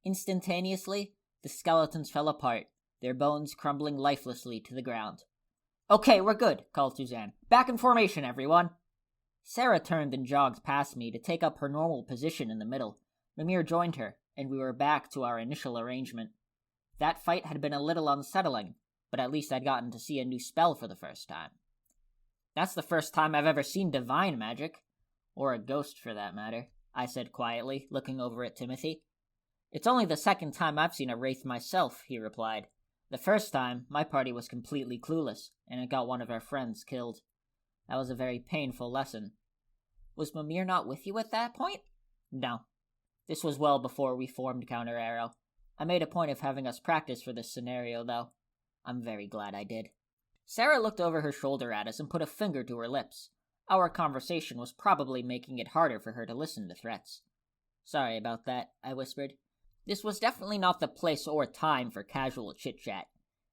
Speaker 1: Instantaneously, the skeletons fell apart, their bones crumbling lifelessly to the ground. Okay, we're good, called Suzanne. Back in formation, everyone. Sarah turned and jogged past me to take up her normal position in the middle. Mimir joined her, and we were back to our initial arrangement. That fight had been a little unsettling, but at least I'd gotten to see a new spell for the first time. That's the first time I've ever seen divine magic. Or a ghost, for that matter, I said quietly, looking over at Timothy. It's only the second time I've seen a wraith myself, he replied. The first time, my party was completely clueless, and it got one of our friends killed. That was a very painful lesson. Was Mimir not with you at that point? No. This was well before we formed Counter Arrow. I made a point of having us practice for this scenario, though. I'm very glad I did. Sarah looked over her shoulder at us and put a finger to her lips. Our conversation was probably making it harder for her to listen to threats. Sorry about that, I whispered. This was definitely not the place or time for casual chit-chat.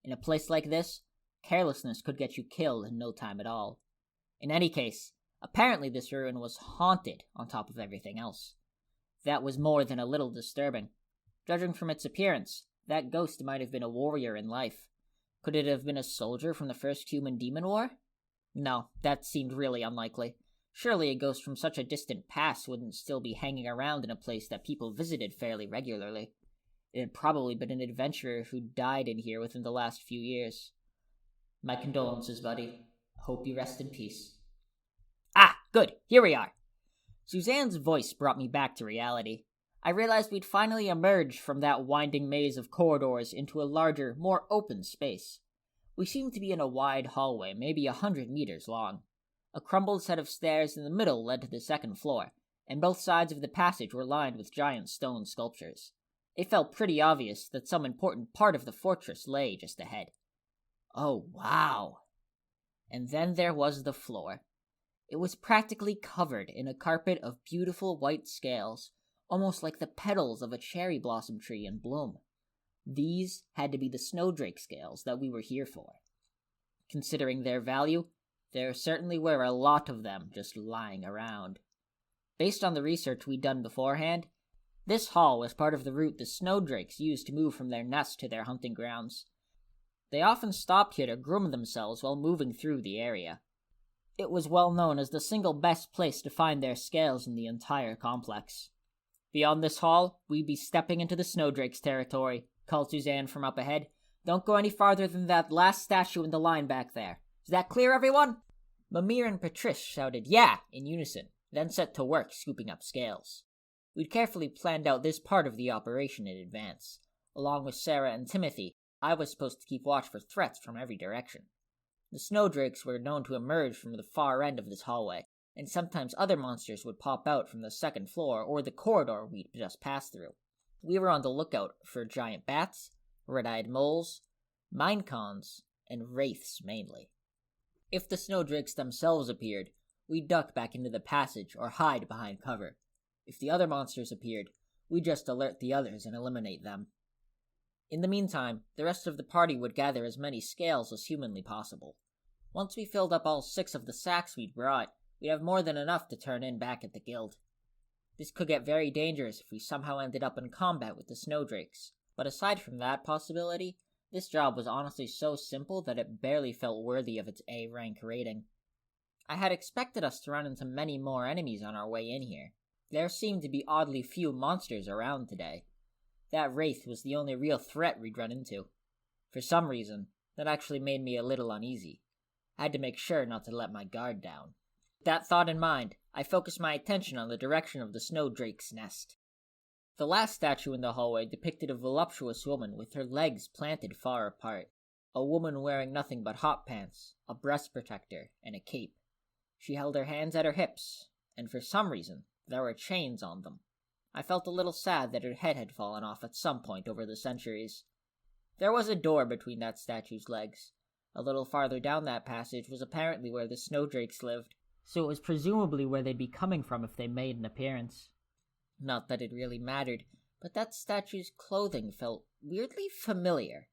Speaker 1: In a place like this, carelessness could get you killed in no time at all. In any case, apparently this ruin was haunted on top of everything else. That was more than a little disturbing. Judging from its appearance, that ghost might have been a warrior in life. Could it have been a soldier from the first human-demon war? No, that seemed really unlikely. Surely a ghost from such a distant past wouldn't still be hanging around in a place that people visited fairly regularly. It had probably been an adventurer who died in here within the last few years. My condolences, buddy. Hope you rest in peace. Ah, good. Here we are. Suzanne's voice brought me back to reality. I realized we'd finally emerged from that winding maze of corridors into a larger, more open space. We seemed to be in a wide hallway, maybe 100 meters long. A crumbled set of stairs in the middle led to the second floor, and both sides of the passage were lined with giant stone sculptures. It felt pretty obvious that some important part of the fortress lay just ahead. Oh, wow! And then there was the floor. It was practically covered in a carpet of beautiful white scales, almost like the petals of a cherry blossom tree in bloom. These had to be the snowdrake scales that we were here for. Considering their value, there certainly were a lot of them just lying around. Based on the research we'd done beforehand, this hall was part of the route the snowdrakes used to move from their nest to their hunting grounds. They often stopped here to groom themselves while moving through the area. It was well known as the single best place to find their scales in the entire complex. Beyond this hall, we'd be stepping into the snowdrake's territory, called Suzanne from up ahead. Don't go any farther than that last statue in the line back there. Is that clear, everyone? Mimir and Patrice shouted, "Yeah," in unison, then set to work scooping up scales. We'd carefully planned out this part of the operation in advance. Along with Sarah and Timothy, I was supposed to keep watch for threats from every direction. The snowdrakes were known to emerge from the far end of this hallway, and sometimes other monsters would pop out from the second floor or the corridor we'd just passed through. We were on the lookout for giant bats, red-eyed moles, minecons, and wraiths mainly. If the snowdrakes themselves appeared, we'd duck back into the passage or hide behind cover. If the other monsters appeared, we'd just alert the others and eliminate them. In the meantime, the rest of the party would gather as many scales as humanly possible. Once we filled up all 6 of the sacks we'd brought, we'd have more than enough to turn in back at the guild. This could get very dangerous if we somehow ended up in combat with the snowdrakes, but aside from that possibility, this job was honestly so simple that it barely felt worthy of its A rank rating. I had expected us to run into many more enemies on our way in here. There seemed to be oddly few monsters around today. That wraith was the only real threat we'd run into. For some reason, that actually made me a little uneasy. I had to make sure not to let my guard down. With that thought in mind, I focused my attention on the direction of the snowdrake's nest. The last statue in the hallway depicted a voluptuous woman with her legs planted far apart. A woman wearing nothing but hot pants, a breast protector, and a cape. She held her hands at her hips, and for some reason, there were chains on them. I felt a little sad that her head had fallen off at some point over the centuries. There was a door between that statue's legs. A little farther down that passage was apparently where the snowdrakes lived, so it was presumably where they'd be coming from if they made an appearance. Not that it really mattered, but that statue's clothing felt weirdly familiar.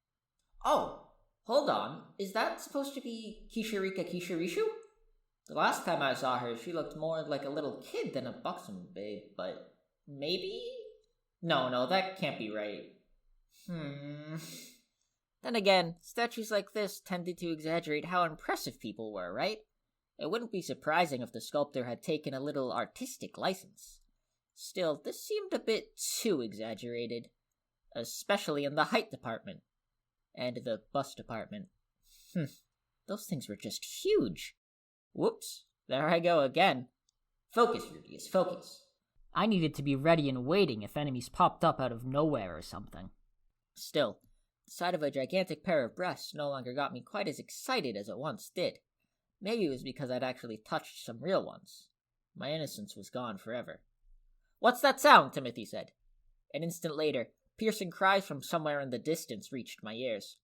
Speaker 1: Oh, hold on. Is that supposed to be Kishirika Kishirishu? The last time I saw her, she looked more like a little kid than a buxom babe, but maybe? No, that can't be right. Then again, statues like this tended to exaggerate how impressive people were, right? It wouldn't be surprising if the sculptor had taken a little artistic license. Still, this seemed a bit too exaggerated, especially in the height department and the bust department. Those things were just huge. Whoops, there I go again. Focus, Rudius, focus. I needed to be ready and waiting if enemies popped up out of nowhere or something. Still, the sight of a gigantic pair of breasts no longer got me quite as excited as it once did. Maybe it was because I'd actually touched some real ones. My innocence was gone forever. "What's that sound?" Timothy said. An instant later, piercing cries from somewhere in the distance reached my ears.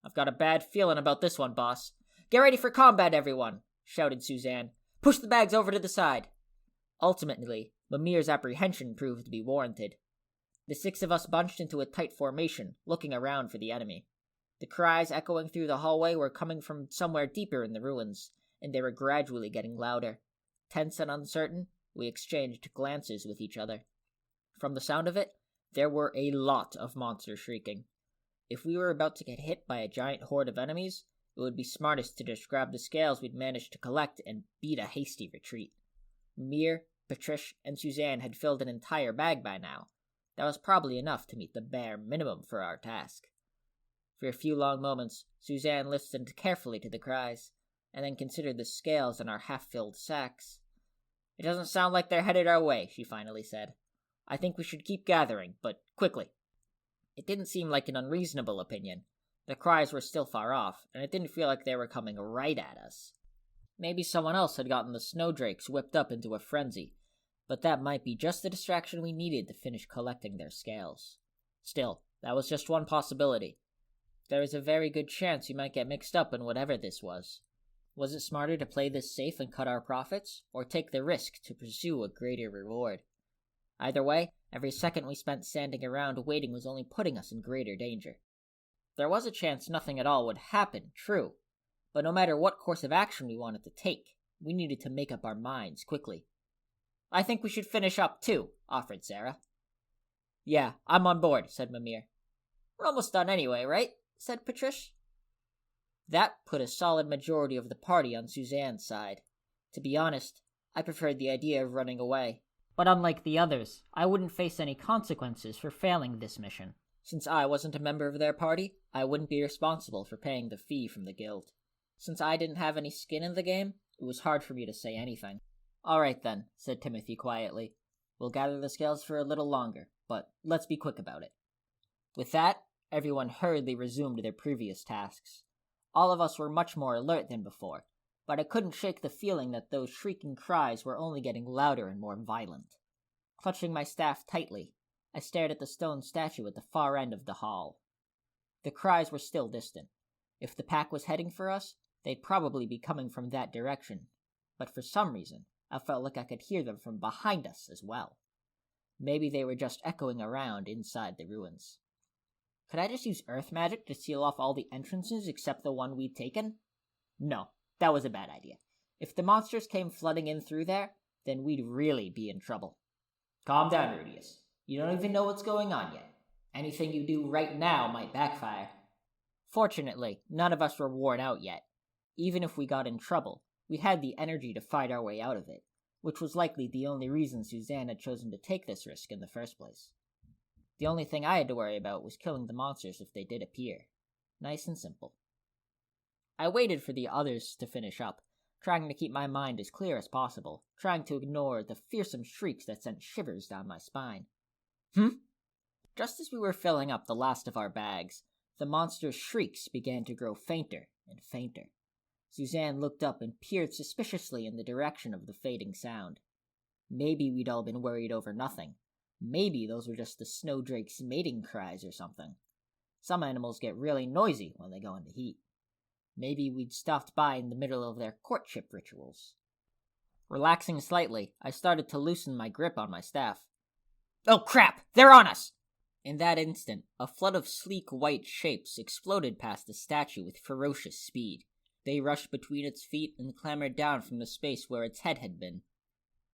Speaker 1: "I've got a bad feeling about this one, boss. Get ready for combat, everyone," shouted Suzanne. "Push the bags over to the side." Ultimately, Mimir's apprehension proved to be warranted. The 6 of us bunched into a tight formation, looking around for the enemy. The cries echoing through the hallway were coming from somewhere deeper in the ruins, and they were gradually getting louder. Tense and uncertain, we exchanged glances with each other. From the sound of it, there were a lot of monsters shrieking. If we were about to get hit by a giant horde of enemies, it would be smartest to just grab the scales we'd managed to collect and beat a hasty retreat. Mir, Patricia, and Suzanne had filled an entire bag by now. That was probably enough to meet the bare minimum for our task. For a few long moments, Suzanne listened carefully to the cries, and then considered the scales in our half-filled sacks. "It doesn't sound like they're headed our way," she finally said. "I think we should keep gathering, but quickly." It didn't seem like an unreasonable opinion. The cries were still far off, and it didn't feel like they were coming right at us. Maybe someone else had gotten the snowdrakes whipped up into a frenzy, but that might be just the distraction we needed to finish collecting their scales. Still, that was just one possibility. There was a very good chance we might get mixed up in whatever this was. Was it smarter to play this safe and cut our profits, or take the risk to pursue a greater reward? Either way, every second we spent standing around waiting was only putting us in greater danger. There was a chance nothing at all would happen, true, but no matter what course of action we wanted to take, we needed to make up our minds quickly. "I think we should finish up too," offered Sarah. "Yeah, I'm on board," said Mimir. "We're almost done anyway, right?" said Patricia. That put a solid majority of the party on Suzanne's side. To be honest, I preferred the idea of running away. But unlike the others, I wouldn't face any consequences for failing this mission. Since I wasn't a member of their party, I wouldn't be responsible for paying the fee from the guild. Since I didn't have any skin in the game, it was hard for me to say anything. "All right then," said Timothy quietly. "We'll gather the scales for a little longer, but let's be quick about it." With that, everyone hurriedly resumed their previous tasks. All of us were much more alert than before, but I couldn't shake the feeling that those shrieking cries were only getting louder and more violent. Clutching my staff tightly, I stared at the stone statue at the far end of the hall. The cries were still distant. If the pack was heading for us, they'd probably be coming from that direction. But for some reason, I felt like I could hear them from behind us as well. Maybe they were just echoing around inside the ruins. Could I just use earth magic to seal off all the entrances except the one we'd taken? No, that was a bad idea. If the monsters came flooding in through there, then we'd really be in trouble. "Calm down, Rudius. You don't even know what's going on yet. Anything you do right now might backfire." Fortunately, none of us were worn out yet. Even if we got in trouble, we had the energy to fight our way out of it, which was likely the only reason Suzanne had chosen to take this risk in the first place. The only thing I had to worry about was killing the monsters if they did appear. Nice and simple. I waited for the others to finish up, trying to keep my mind as clear as possible, trying to ignore the fearsome shrieks that sent shivers down my spine. Just as we were filling up the last of our bags, the monster's shrieks began to grow fainter and fainter. Suzanne looked up and peered suspiciously in the direction of the fading sound. Maybe we'd all been worried over nothing. Maybe those were just the snowdrake's mating cries or something. Some animals get really noisy when they go into heat. Maybe we'd stopped by in the middle of their courtship rituals. Relaxing slightly, I started to loosen my grip on my staff. "Oh crap! They're on us!" In that instant, a flood of sleek white shapes exploded past the statue with ferocious speed. They rushed between its feet and clambered down from the space where its head had been.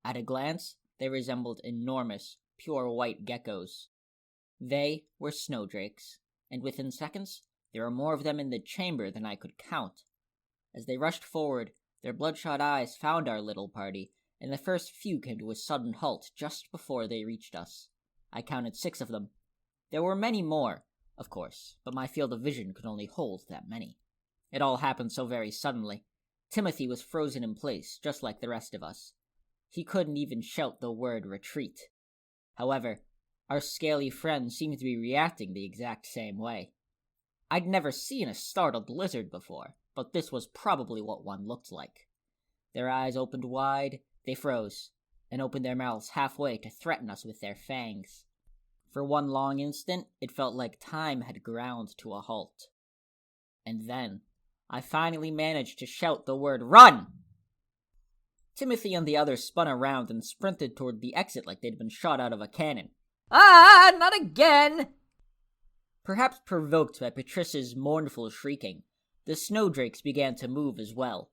Speaker 1: At a glance, they resembled enormous, pure white geckos. They were snowdrakes, and within seconds, There were more of them in the chamber than I could count. As they rushed forward, their bloodshot eyes found our little party, and the first few came to a sudden halt just before they reached us. I counted 6 of them. There were many more, of course, but my field of vision could only hold that many. It all happened so very suddenly. Timothy was frozen in place, just like the rest of us. He couldn't even shout the word retreat. However, our scaly friend seemed to be reacting the exact same way. I'd never seen a startled lizard before, but this was probably what one looked like. Their eyes opened wide, they froze, and opened their mouths halfway to threaten us with their fangs. For one long instant, it felt like time had ground to a halt. And then, I finally managed to shout the word "Run!" Timothy and the others spun around and sprinted toward the exit like they'd been shot out of a cannon. "Ah, not again!" Perhaps provoked by Patricia's mournful shrieking, the snowdrakes began to move as well.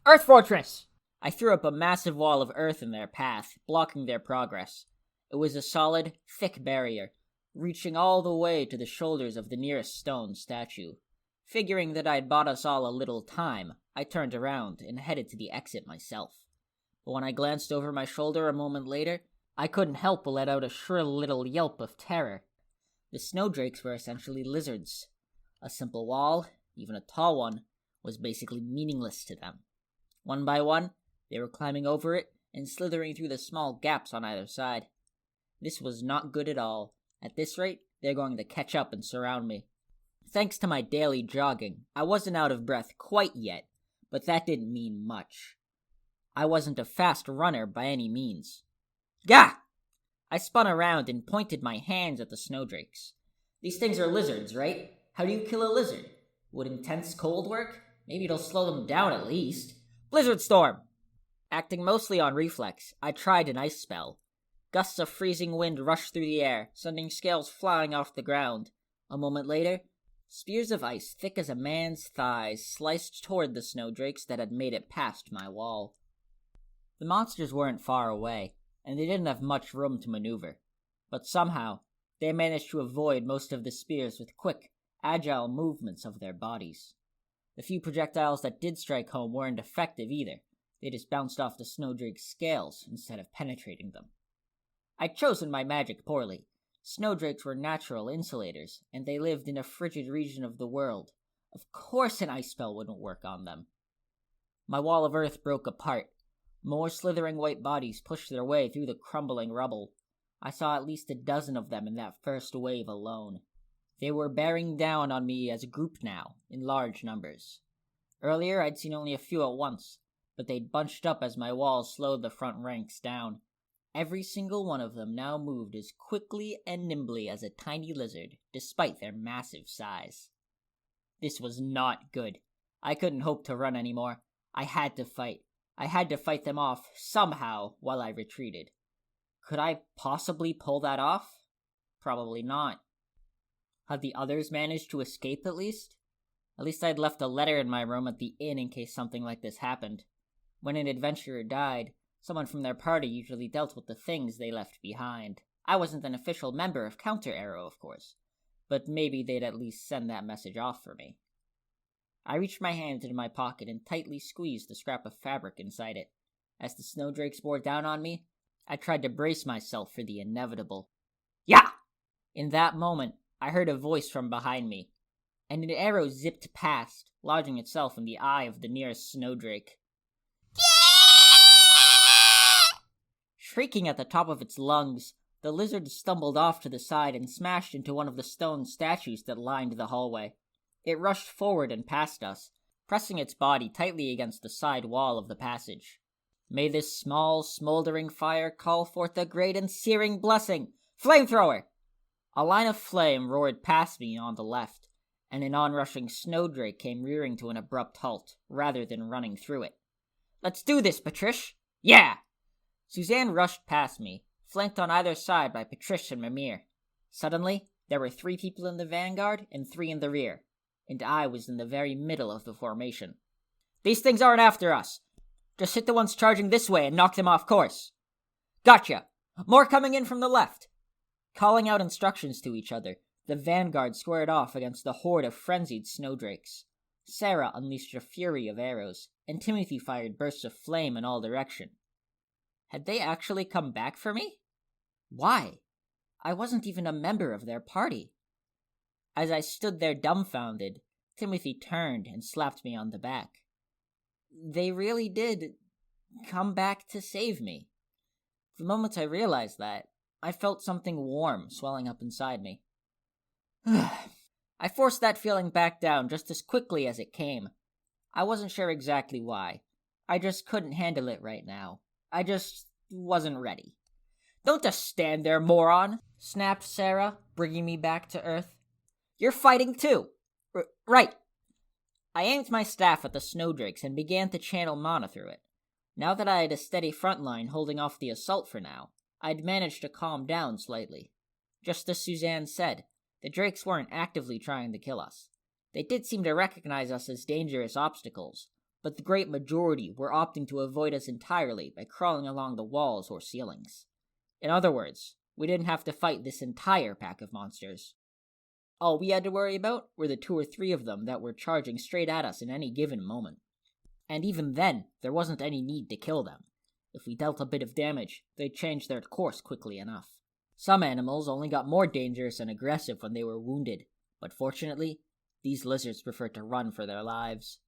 Speaker 1: "Earth Fortress!" I threw up a massive wall of earth in their path, blocking their progress. It was a solid, thick barrier, reaching all the way to the shoulders of the nearest stone statue. Figuring that I'd bought us all a little time, I turned around and headed to the exit myself. But when I glanced over my shoulder a moment later, I couldn't help but let out a shrill little yelp of terror. The snowdrakes were essentially lizards. A simple wall, even a tall one, was basically meaningless to them. One by one, they were climbing over it and slithering through the small gaps on either side. This was not good at all. At this rate, they're going to catch up and surround me. Thanks to my daily jogging, I wasn't out of breath quite yet, but that didn't mean much. I wasn't a fast runner by any means. Gah! I spun around and pointed my hands at the snowdrakes. These things are lizards, right? How do you kill a lizard? Would intense cold work? Maybe it'll slow them down at least. Blizzard storm! Acting mostly on reflex, I tried an ice spell. Gusts of freezing wind rushed through the air, sending scales flying off the ground. A moment later, spears of ice thick as a man's thighs sliced toward the snowdrakes that had made it past my wall. The monsters weren't far away, and they didn't have much room to maneuver. But somehow, they managed to avoid most of the spears with quick, agile movements of their bodies. The few projectiles that did strike home weren't effective either. They just bounced off the snowdrake's scales instead of penetrating them. I'd chosen my magic poorly. Snowdrakes were natural insulators, and they lived in a frigid region of the world. Of course an ice spell wouldn't work on them. My wall of earth broke apart. More slithering white bodies pushed their way through the crumbling rubble. I saw at least a dozen of them in that first wave alone. They were bearing down on me as a group now, in large numbers. Earlier I'd seen only a few at once, but they'd bunched up as my walls slowed the front ranks down. Every single one of them now moved as quickly and nimbly as a tiny lizard, despite their massive size. This was not good. I couldn't hope to run anymore. I had to fight. I had to fight them off, somehow, while I retreated. Could I possibly pull that off? Probably not. Had the others managed to escape at least? At least I'd left a letter in my room at the inn in case something like this happened. When an adventurer died, someone from their party usually dealt with the things they left behind. I wasn't an official member of Counter Arrow, of course, but maybe they'd at least send that message off for me. I reached my hand into my pocket and tightly squeezed the scrap of fabric inside it. As the snowdrakes bore down on me, I tried to brace myself for the inevitable. Yeah! In that moment, I heard a voice from behind me, and an arrow zipped past, lodging itself in the eye of the nearest snowdrake. Shrieking at the top of its lungs, the lizard stumbled off to the side and smashed into one of the stone statues that lined the hallway. It rushed forward and past us, pressing its body tightly against the side wall of the passage. May this small, smoldering fire call forth a great and searing blessing! Flamethrower! A line of flame roared past me on the left, and an onrushing snowdrake came rearing to an abrupt halt, rather than running through it. Let's do this, Patrish! Yeah! Suzanne rushed past me, flanked on either side by Patrish and Mimir. Suddenly, there were 3 people in the vanguard and 3 in the rear, and I was in the very middle of the formation. These things aren't after us. Just hit the ones charging this way and knock them off course. Gotcha! More coming in from the left. Calling out instructions to each other, The vanguard squared off against the horde of frenzied snowdrakes. Sarah unleashed a fury of arrows, and Timothy fired bursts of flame in all directions. Had they actually come back for me? Why? I wasn't even a member of their party. As I stood there dumbfounded, Timothy turned and slapped me on the back. They really did come back to save me. The moment I realized that, I felt something warm swelling up inside me. I forced that feeling back down just as quickly as it came. I wasn't sure exactly why. I just couldn't handle it right now. I just wasn't ready. Don't just stand there, moron, snapped Sarah, bringing me back to earth. You're fighting too. Right. I aimed my staff at the snowdrakes and began to channel mana through it. Now that I had a steady front line holding off the assault for now, I'd managed to calm down slightly. Just as Suzanne said, the drakes weren't actively trying to kill us. They did seem to recognize us as dangerous obstacles, but the great majority were opting to avoid us entirely by crawling along the walls or ceilings. In other words, we didn't have to fight this entire pack of monsters. All we had to worry about were the 2 or 3 of them that were charging straight at us in any given moment. And even then, there wasn't any need to kill them. If we dealt a bit of damage, they'd change their course quickly enough. Some animals only got more dangerous and aggressive when they were wounded, but fortunately, these lizards preferred to run for their lives.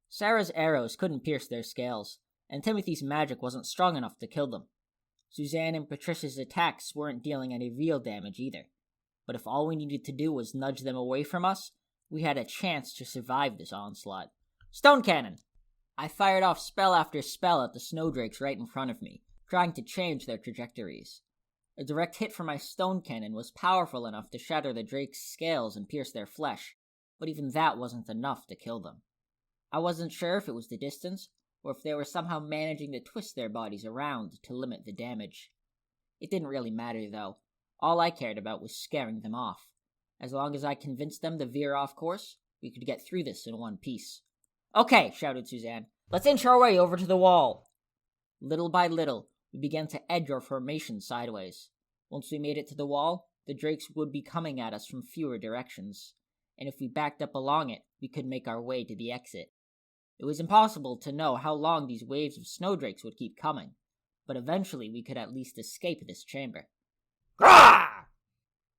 Speaker 1: Sarah's arrows couldn't pierce their scales, and Timothy's magic wasn't strong enough to kill them. Suzanne and Patricia's attacks weren't dealing any real damage either. But if all we needed to do was nudge them away from us, we had a chance to survive this onslaught. Stone cannon! I fired off spell after spell at the snowdrakes right in front of me, trying to change their trajectories. A direct hit from my stone cannon was powerful enough to shatter the drake's scales and pierce their flesh, but even that wasn't enough to kill them. I wasn't sure if it was the distance, or if they were somehow managing to twist their bodies around to limit the damage. It didn't really matter, though. All I cared about was scaring them off. As long as I convinced them to veer off course, we could get through this in one piece. Okay, shouted Suzanne. Let's inch our way over to the wall. Little by little, we began to edge our formation sideways. Once we made it to the wall, the drakes would be coming at us from fewer directions, and if we backed up along it, we could make our way to the exit. It was impossible to know how long these waves of snowdrakes would keep coming, but eventually we could at least escape this chamber. Grah!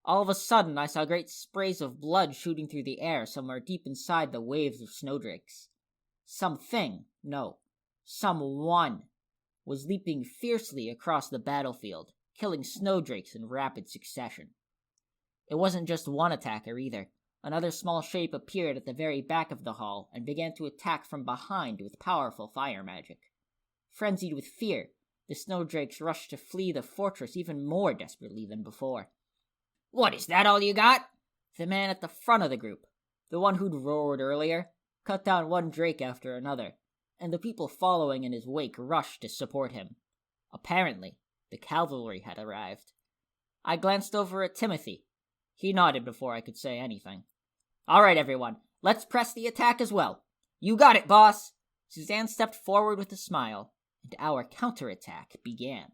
Speaker 1: All of a sudden, I saw great sprays of blood shooting through the air somewhere deep inside the waves of snowdrakes. Someone was leaping fiercely across the battlefield, killing snowdrakes in rapid succession. It wasn't just one attacker either. Another small shape appeared at the very back of the hall and began to attack from behind with powerful fire magic. Frenzied with fear, the snowdrakes rushed to flee the fortress even more desperately than before. What, is that all you got? The man at the front of the group, the one who'd roared earlier, cut down one drake after another, and the people following in his wake rushed to support him. Apparently, the cavalry had arrived. I glanced over at Timothy. He nodded before I could say anything. All right, everyone, let's press the attack as well. You got it, boss! Suzanne stepped forward with a smile, and our counterattack began.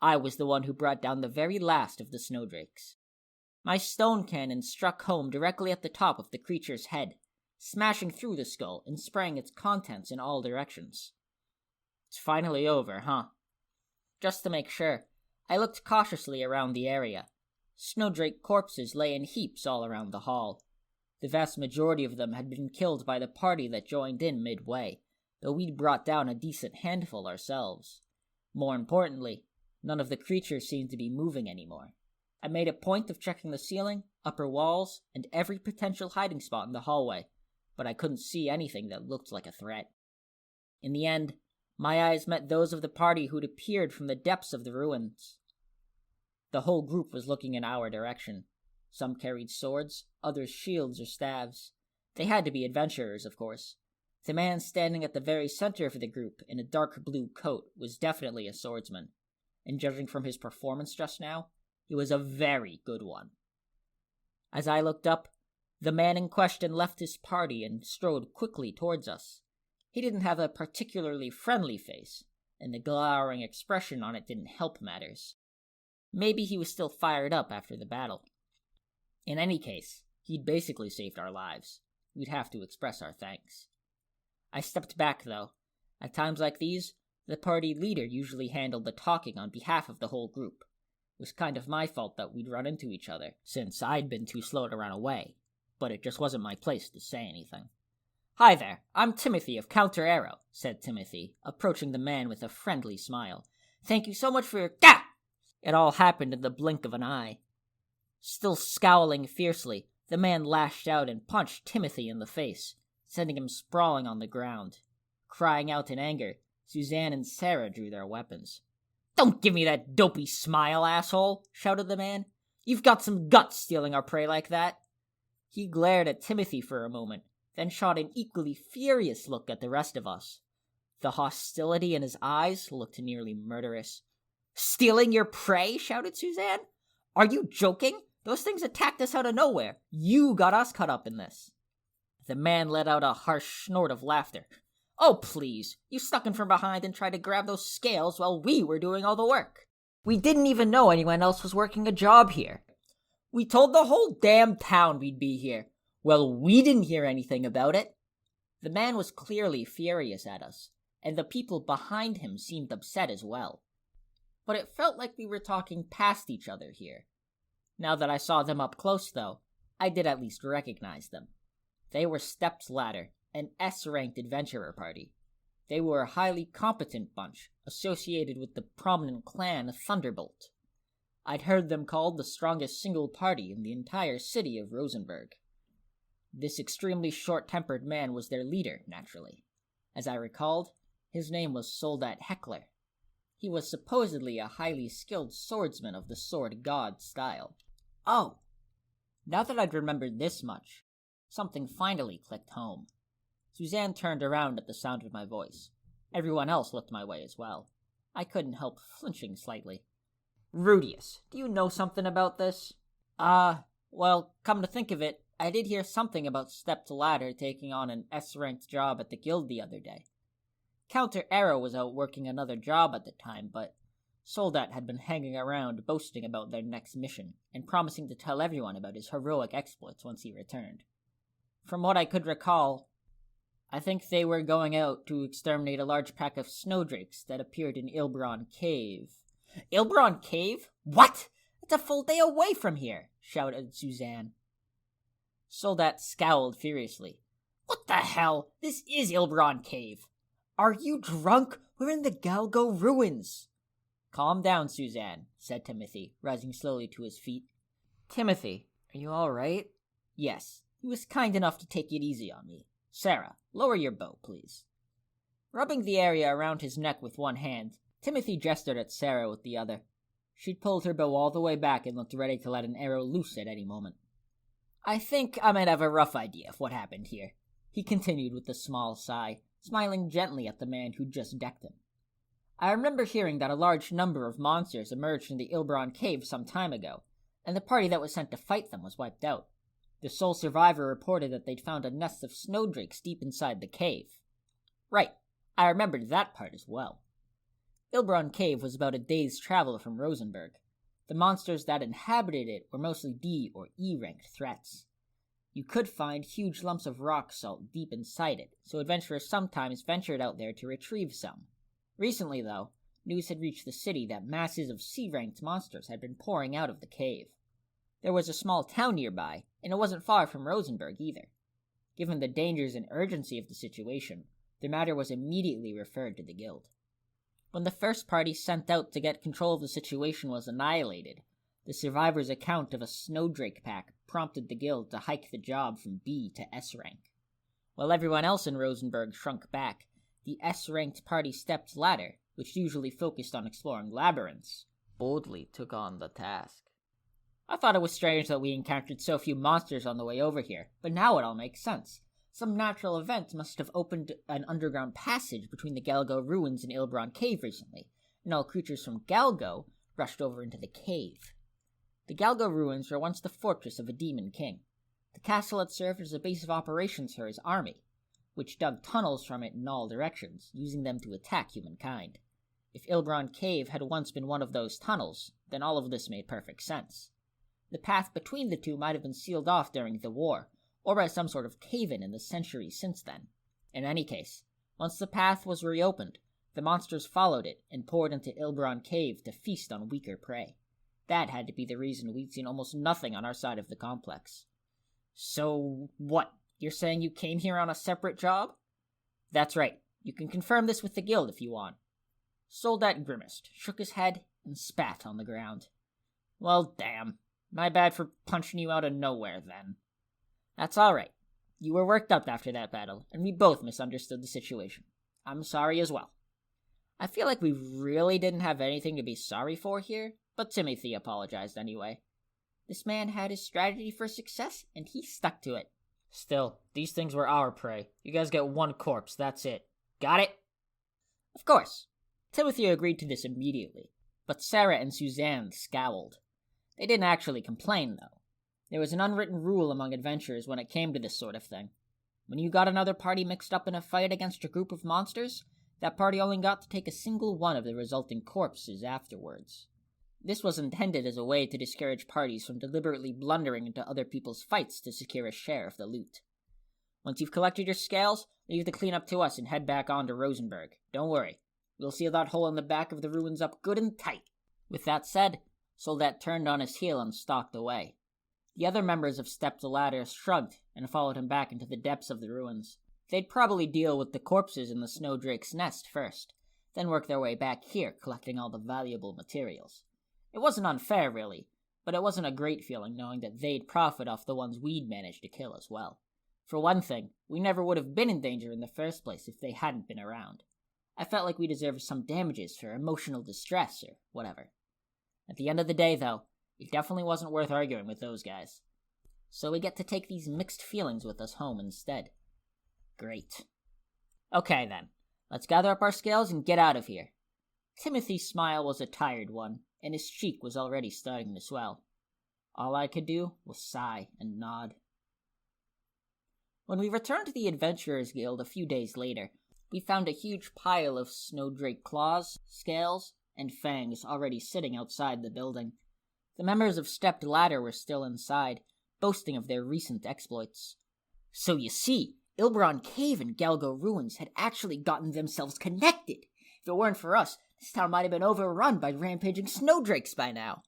Speaker 1: I was the one who brought down the very last of the snowdrakes. My stone cannon struck home directly at the top of the creature's head, smashing through the skull and spraying its contents in all directions. It's finally over, huh? Just to make sure, I looked cautiously around the area. Snowdrake corpses lay in heaps all around the hall. The vast majority of them had been killed by the party that joined in midway, though we'd brought down a decent handful ourselves. More importantly, none of the creatures seemed to be moving anymore. I made a point of checking the ceiling, upper walls, and every potential hiding spot in the hallway, but I couldn't see anything that looked like a threat. In the end, my eyes met those of the party who'd appeared from the depths of the ruins. The whole group was looking in our direction. Some carried swords, others shields or staves. They had to be adventurers, of course. The man standing at the very center of the group in a dark blue coat was definitely a swordsman, and judging from his performance just now, he was a very good one. As I looked up, the man in question left his party and strode quickly towards us. He didn't have a particularly friendly face, and the glowering expression on it didn't help matters. Maybe he was still fired up after the battle. In any case, he'd basically saved our lives. We'd have to express our thanks. I stepped back, though. At times like these, the party leader usually handled the talking on behalf of the whole group. It was kind of my fault that we'd run into each other, since I'd been too slow to run away, but it just wasn't my place to say anything. "Hi there, I'm Timothy of Counter Arrow," said Timothy, approaching the man with a friendly smile. "Thank you so much for your— Gah!" It all happened in the blink of an eye. Still scowling fiercely, the man lashed out and punched Timothy in the face, sending him sprawling on the ground. Crying out in anger, Suzanne and Sarah drew their weapons. "Don't give me that dopey smile, asshole!" shouted the man. "You've got some guts stealing our prey like that." He glared at Timothy for a moment, then shot an equally furious look at the rest of us. The hostility in his eyes looked nearly murderous. "Stealing your prey?" shouted Suzanne. "Are you joking? Those things attacked us out of nowhere. You got us caught up in this." The man let out a harsh snort of laughter. "Oh, please. You snuck in from behind and tried to grab those scales while we were doing all the work. We didn't even know anyone else was working a job here. We told the whole damn town we'd be here. Well, we didn't hear anything about it." The man was clearly furious at us, and the people behind him seemed upset as well. But it felt like we were talking past each other here. Now that I saw them up close, though, I did at least recognize them. They were Stepped Ladder, an S-ranked adventurer party. They were a highly competent bunch, associated with the prominent clan Thunderbolt. I'd heard them called the strongest single party in the entire city of Rosenberg. This extremely short-tempered man was their leader, naturally. As I recalled, his name was Soldat Heckler. He was supposedly a highly skilled swordsman of the sword god style. Oh! Now that I'd remembered this much, something finally clicked home. Suzanne turned around at the sound of my voice. Everyone else looked my way as well. I couldn't help flinching slightly. "Rudius, do you know something about this?" Well, come to think of it, I did hear something about Stepped Ladder taking on an S-ranked job at the guild the other day. Counter Arrow was out working another job at the time, but Soldat had been hanging around boasting about their next mission, and promising to tell everyone about his heroic exploits once he returned. From what I could recall, I think they were going out to exterminate a large pack of snowdrakes that appeared in Ilbron Cave. "Ilbron Cave? What? It's a full day away from here!" shouted Suzanne. Soldat scowled furiously. "What the hell? This is Ilbron Cave! Are you drunk? We're in the Galgo ruins!" "Calm down, Suzanne," said Timothy, rising slowly to his feet. "Timothy, are you all right?" "Yes. He was kind enough to take it easy on me. Sarah, lower your bow, please." Rubbing the area around his neck with one hand, Timothy gestured at Sarah with the other. She'd pulled her bow all the way back and looked ready to let an arrow loose at any moment. "I think I might have a rough idea of what happened here," he continued with a small sigh, smiling gently at the man who'd just decked him. "I remember hearing that a large number of monsters emerged in the Ilbron Cave some time ago, and the party that was sent to fight them was wiped out. The sole survivor reported that they'd found a nest of snowdrakes deep inside the cave." "Right, I remembered that part as well." Ilbron Cave was about a day's travel from Rosenberg. The monsters that inhabited it were mostly D or E-ranked threats. You could find huge lumps of rock salt deep inside it, so adventurers sometimes ventured out there to retrieve some. Recently, though, news had reached the city that masses of C-ranked monsters had been pouring out of the cave. There was a small town nearby, and it wasn't far from Rosenberg either. Given the dangers and urgency of the situation, the matter was immediately referred to the guild. When the first party sent out to get control of the situation was annihilated, the survivors' account of a snowdrake pack prompted the guild to hike the job from B to S rank. While everyone else in Rosenberg shrunk back, the S-ranked party Stepped Ladder, which usually focused on exploring labyrinths, boldly took on the task. I thought it was strange that we encountered so few monsters on the way over here, but now it all makes sense. Some natural event must have opened an underground passage between the Galgo ruins and Ilbron Cave recently, and all creatures from Galgo rushed over into the cave. The Galgo ruins were once the fortress of a demon king. The castle had served as a base of operations for his army, which dug tunnels from it in all directions, using them to attack humankind. If Ilbron Cave had once been one of those tunnels, then all of this made perfect sense. The path between the two might have been sealed off during the war, or by some sort of cave-in in the centuries since then. In any case, once the path was reopened, the monsters followed it and poured into Ilbron Cave to feast on weaker prey. That had to be the reason we'd seen almost nothing on our side of the complex. So, what? You're saying you came here on a separate job? That's right. You can confirm this with the guild if you want. Soldat grimaced, shook his head, and spat on the ground. Well, damn. My bad for punching you out of nowhere, then. That's all right. You were worked up after that battle, and we both misunderstood the situation. I'm sorry as well. I feel like we really didn't have anything to be sorry for here, but Timothy apologized anyway. This man had his strategy for success, and he stuck to it. Still, these things were our prey. You guys get one corpse, that's it. Got it? Of course. Timothy agreed to this immediately, but Sarah and Suzanne scowled. They didn't actually complain, though. There was an unwritten rule among adventurers when it came to this sort of thing. When you got another party mixed up in a fight against a group of monsters, that party only got to take a single one of the resulting corpses afterwards. This was intended as a way to discourage parties from deliberately blundering into other people's fights to secure a share of the loot. Once you've collected your scales, leave the cleanup to us and head back on to Rosenberg. Don't worry. We'll seal that hole in the back of the ruins up good and tight. With that said, Soldat turned on his heel and stalked away. The other members of Step the Ladder shrugged and followed him back into the depths of the ruins. They'd probably deal with the corpses in the Snowdrake's nest first, then work their way back here, collecting all the valuable materials. It wasn't unfair, really, but it wasn't a great feeling knowing that they'd profit off the ones we'd managed to kill as well. For one thing, we never would have been in danger in the first place if they hadn't been around. I felt like we deserved some damages for emotional distress or whatever. At the end of the day, though, it definitely wasn't worth arguing with those guys. So we get to take these mixed feelings with us home instead. Great. Okay then, let's gather up our scales and get out of here. Timothy's smile was a tired one, and his cheek was already starting to swell. All I could do was sigh and nod. When we returned to the Adventurers Guild a few days later, we found a huge pile of snowdrake claws, scales, and fangs already sitting outside the building. The members of Stepped Ladder were still inside, boasting of their recent exploits. So you see, Ilbron Cave and Galgo Ruins had actually gotten themselves connected. If it weren't for us, this town might have been overrun by rampaging snowdrakes by now.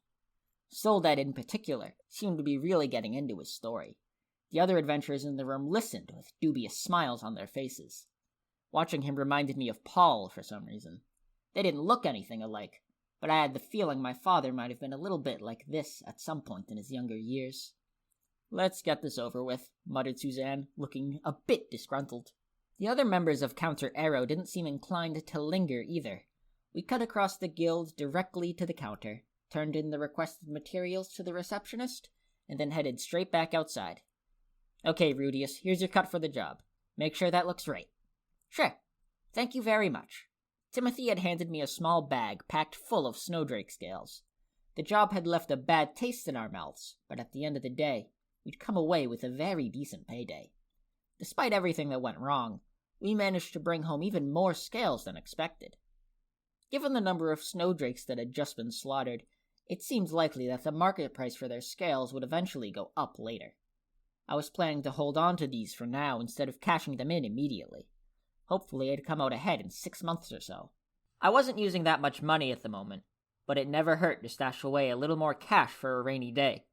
Speaker 1: Soldat in particular seemed to be really getting into his story. The other adventurers in the room listened with dubious smiles on their faces. Watching him reminded me of Paul for some reason. They didn't look anything alike, but I had the feeling my father might have been a little bit like this at some point in his younger years. Let's get this over with, muttered Suzanne, looking a bit disgruntled. The other members of Counter Arrow didn't seem inclined to linger either. We cut across the guild directly to the counter, turned in the requested materials to the receptionist, and then headed straight back outside. Okay, Rudius, here's your cut for the job. Make sure that looks right. Sure. Thank you very much. Timothy had handed me a small bag packed full of snowdrake scales. The job had left a bad taste in our mouths, but at the end of the day, we'd come away with a very decent payday. Despite everything that went wrong, we managed to bring home even more scales than expected. Given the number of snowdrakes that had just been slaughtered, it seemed likely that the market price for their scales would eventually go up later. I was planning to hold on to these for now instead of cashing them in immediately. Hopefully I'd come out ahead in 6 months or so. I wasn't using that much money at the moment, but it never hurt to stash away a little more cash for a rainy day.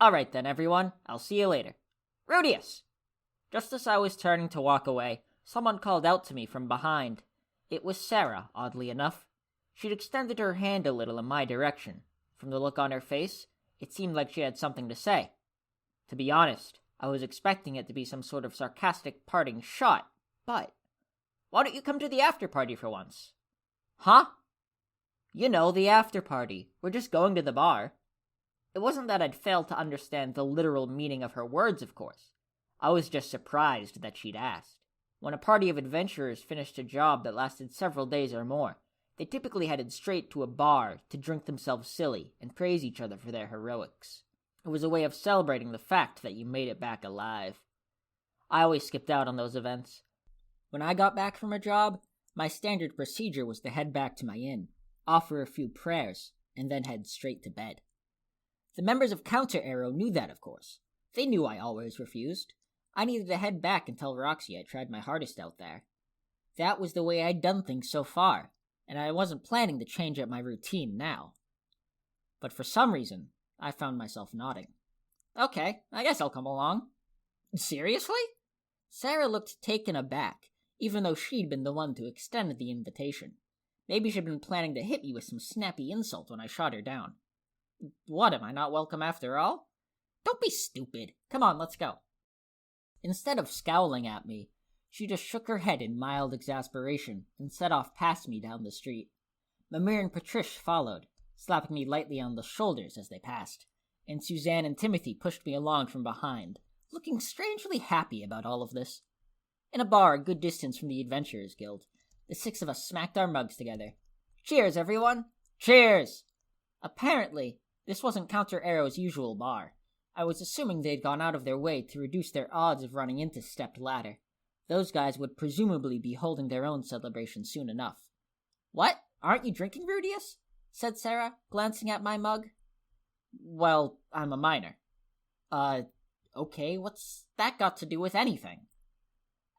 Speaker 1: Alright then, everyone, I'll see you later. Rudius! Just as I was turning to walk away, someone called out to me from behind. It was Sarah, oddly enough. She'd extended her hand a little in my direction. From the look on her face, it seemed like she had something to say. To be honest, I was expecting it to be some sort of sarcastic parting shot, but... Why don't you come to the after-party for once? Huh? You know, the after-party. We're just going to the bar. It wasn't that I'd failed to understand the literal meaning of her words, of course. I was just surprised that she'd asked. When a party of adventurers finished a job that lasted several days or more, they typically headed straight to a bar to drink themselves silly and praise each other for their heroics. It was a way of celebrating the fact that you made it back alive. I always skipped out on those events. When I got back from a job, my standard procedure was to head back to my inn, offer a few prayers, and then head straight to bed. The members of Counter Arrow knew that, of course. They knew I always refused. I needed to head back and tell Roxy I tried my hardest out there. That was the way I'd done things so far, and I wasn't planning to change up my routine now. But for some reason, I found myself nodding. Okay, I guess I'll come along. Seriously? Sarah looked taken aback, even though she'd been the one to extend the invitation. Maybe she'd been planning to hit me with some snappy insult when I shot her down. What, am I not welcome after all? Don't be stupid. Come on, let's go. Instead of scowling at me, she just shook her head in mild exasperation and set off past me down the street. Mimir and Patrice followed, slapping me lightly on the shoulders as they passed, and Suzanne and Timothy pushed me along from behind, looking strangely happy about all of this. In a bar a good distance from the Adventurers Guild, the 6 of us smacked our mugs together. Cheers, everyone! Cheers! Apparently, this wasn't Counter Arrow's usual bar. I was assuming they'd gone out of their way to reduce their odds of running into Stepped Ladder. Those guys would presumably be holding their own celebration soon enough. What? Aren't you drinking, Rudius? Said Sarah, glancing at my mug. Well, I'm a minor. Okay, what's that got to do with anything?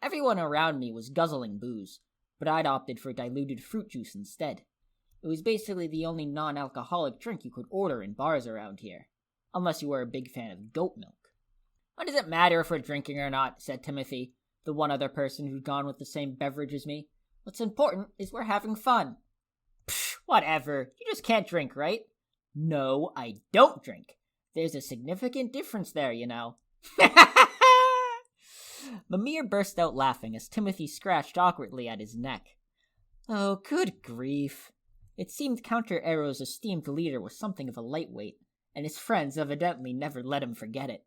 Speaker 1: Everyone around me was guzzling booze, but I'd opted for diluted fruit juice instead. It was basically the only non-alcoholic drink you could order in bars around here, unless you were a big fan of goat milk. What does it matter if we're drinking or not, said Timothy, the one other person who'd gone with the same beverage as me. What's important is we're having fun. Psh, whatever. You just can't drink, right? No, I don't drink. There's a significant difference there, you know. Mimir burst out laughing as Timothy scratched awkwardly at his neck. Oh, good grief. It seemed Counter Arrow's esteemed leader was something of a lightweight, and his friends evidently never let him forget it.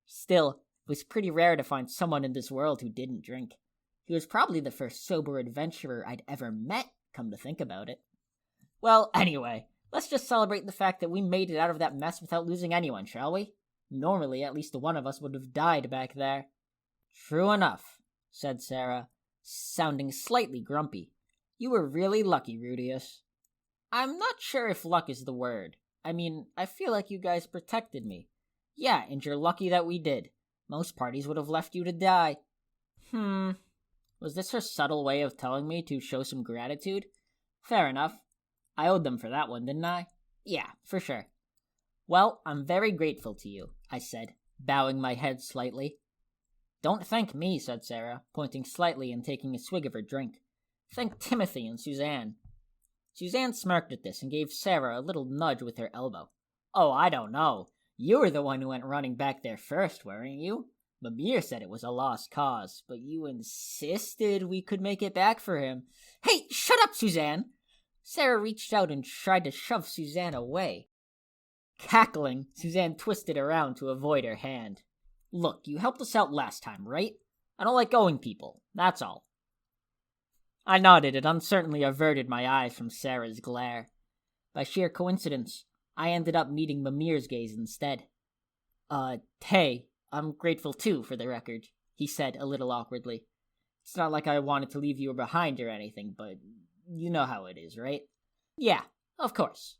Speaker 1: Still, it was pretty rare to find someone in this world who didn't drink. He was probably the first sober adventurer I'd ever met, come to think about it. Well, anyway, let's just celebrate the fact that we made it out of that mess without losing anyone, shall we? Normally, at least one of us would have died back there. True enough, said Sarah, sounding slightly grumpy. You were really lucky, Rudius. I'm not sure if luck is the word. I mean, I feel like you guys protected me. Yeah, and you're lucky that we did. Most parties would have left you to die. Was this her subtle way of telling me to show some gratitude? Fair enough. I owed them for that one, didn't I? Yeah, for sure. Well, I'm very grateful to you, I said, bowing my head slightly. Don't thank me, said Sarah, pointing slightly and taking a swig of her drink. Thank Timothy and Suzanne. Suzanne smirked at this and gave Sarah a little nudge with her elbow. Oh, I don't know. You were the one who went running back there first, weren't you? Mimir said it was a lost cause, but you insisted we could make it back for him. Hey, shut up, Suzanne! Sarah reached out and tried to shove Suzanne away. Cackling, Suzanne twisted around to avoid her hand. Look, you helped us out last time, right? I don't like owing people, that's all. I nodded and uncertainly averted my eyes from Sarah's glare. By sheer coincidence, I ended up meeting Mimir's gaze instead. Hey, I'm grateful too, for the record, he said a little awkwardly. It's not like I wanted to leave you behind or anything, but you know how it is, right? Yeah, of course.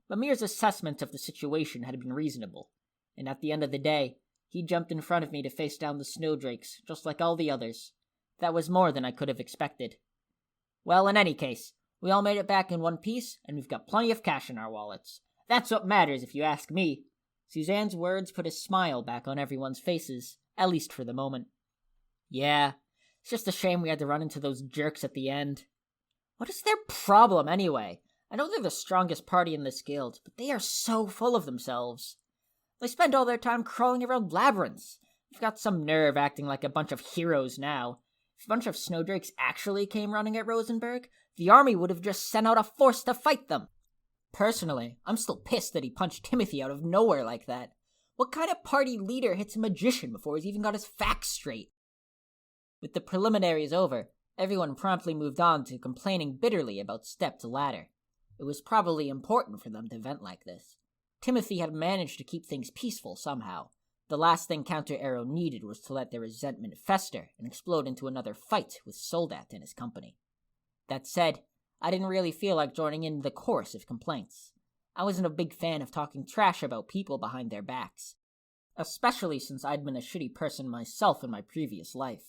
Speaker 1: Mimir's assessment of the situation had been reasonable, and at the end of the day, he jumped in front of me to face down the snowdrakes, just like all the others. That was more than I could have expected. Well, in any case, we all made it back in one piece, and we've got plenty of cash in our wallets. That's what matters, if you ask me. Suzanne's words put a smile back on everyone's faces, at least for the moment. Yeah, it's just a shame we had to run into those jerks at the end. What is their problem, anyway? I know they're the strongest party in this guild, but they are so full of themselves. They spend all their time crawling around labyrinths. They've got some nerve acting like a bunch of heroes now. If a bunch of snowdrakes actually came running at Rosenberg, the army would have just sent out a force to fight them. Personally, I'm still pissed that he punched Timothy out of nowhere like that. What kind of party leader hits a magician before he's even got his facts straight? With the preliminaries over, everyone promptly moved on to complaining bitterly about Stepped Ladder. It was probably important for them to vent like this. Timothy had managed to keep things peaceful somehow. The last thing Counter Arrow needed was to let their resentment fester and explode into another fight with Soldat and his company. That said, I didn't really feel like joining in the chorus of complaints. I wasn't a big fan of talking trash about people behind their backs, especially since I'd been a shitty person myself in my previous life.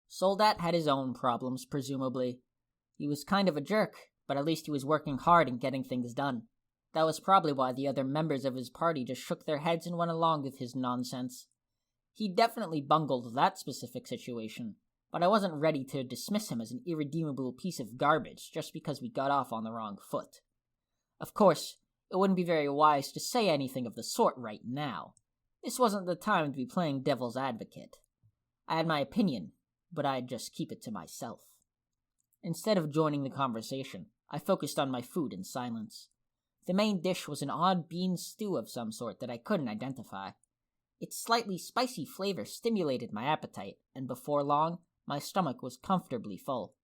Speaker 1: Soldat had his own problems, presumably. He was kind of a jerk, but at least he was working hard and getting things done. That was probably why the other members of his party just shook their heads and went along with his nonsense. He definitely bungled that specific situation, but I wasn't ready to dismiss him as an irredeemable piece of garbage just because we got off on the wrong foot. Of course, it wouldn't be very wise to say anything of the sort right now. This wasn't the time to be playing devil's advocate. I had my opinion, but I'd just keep it to myself. Instead of joining the conversation, I focused on my food in silence. The main dish was an odd bean stew of some sort that I couldn't identify. Its slightly spicy flavor stimulated my appetite, and before long, my stomach was comfortably full.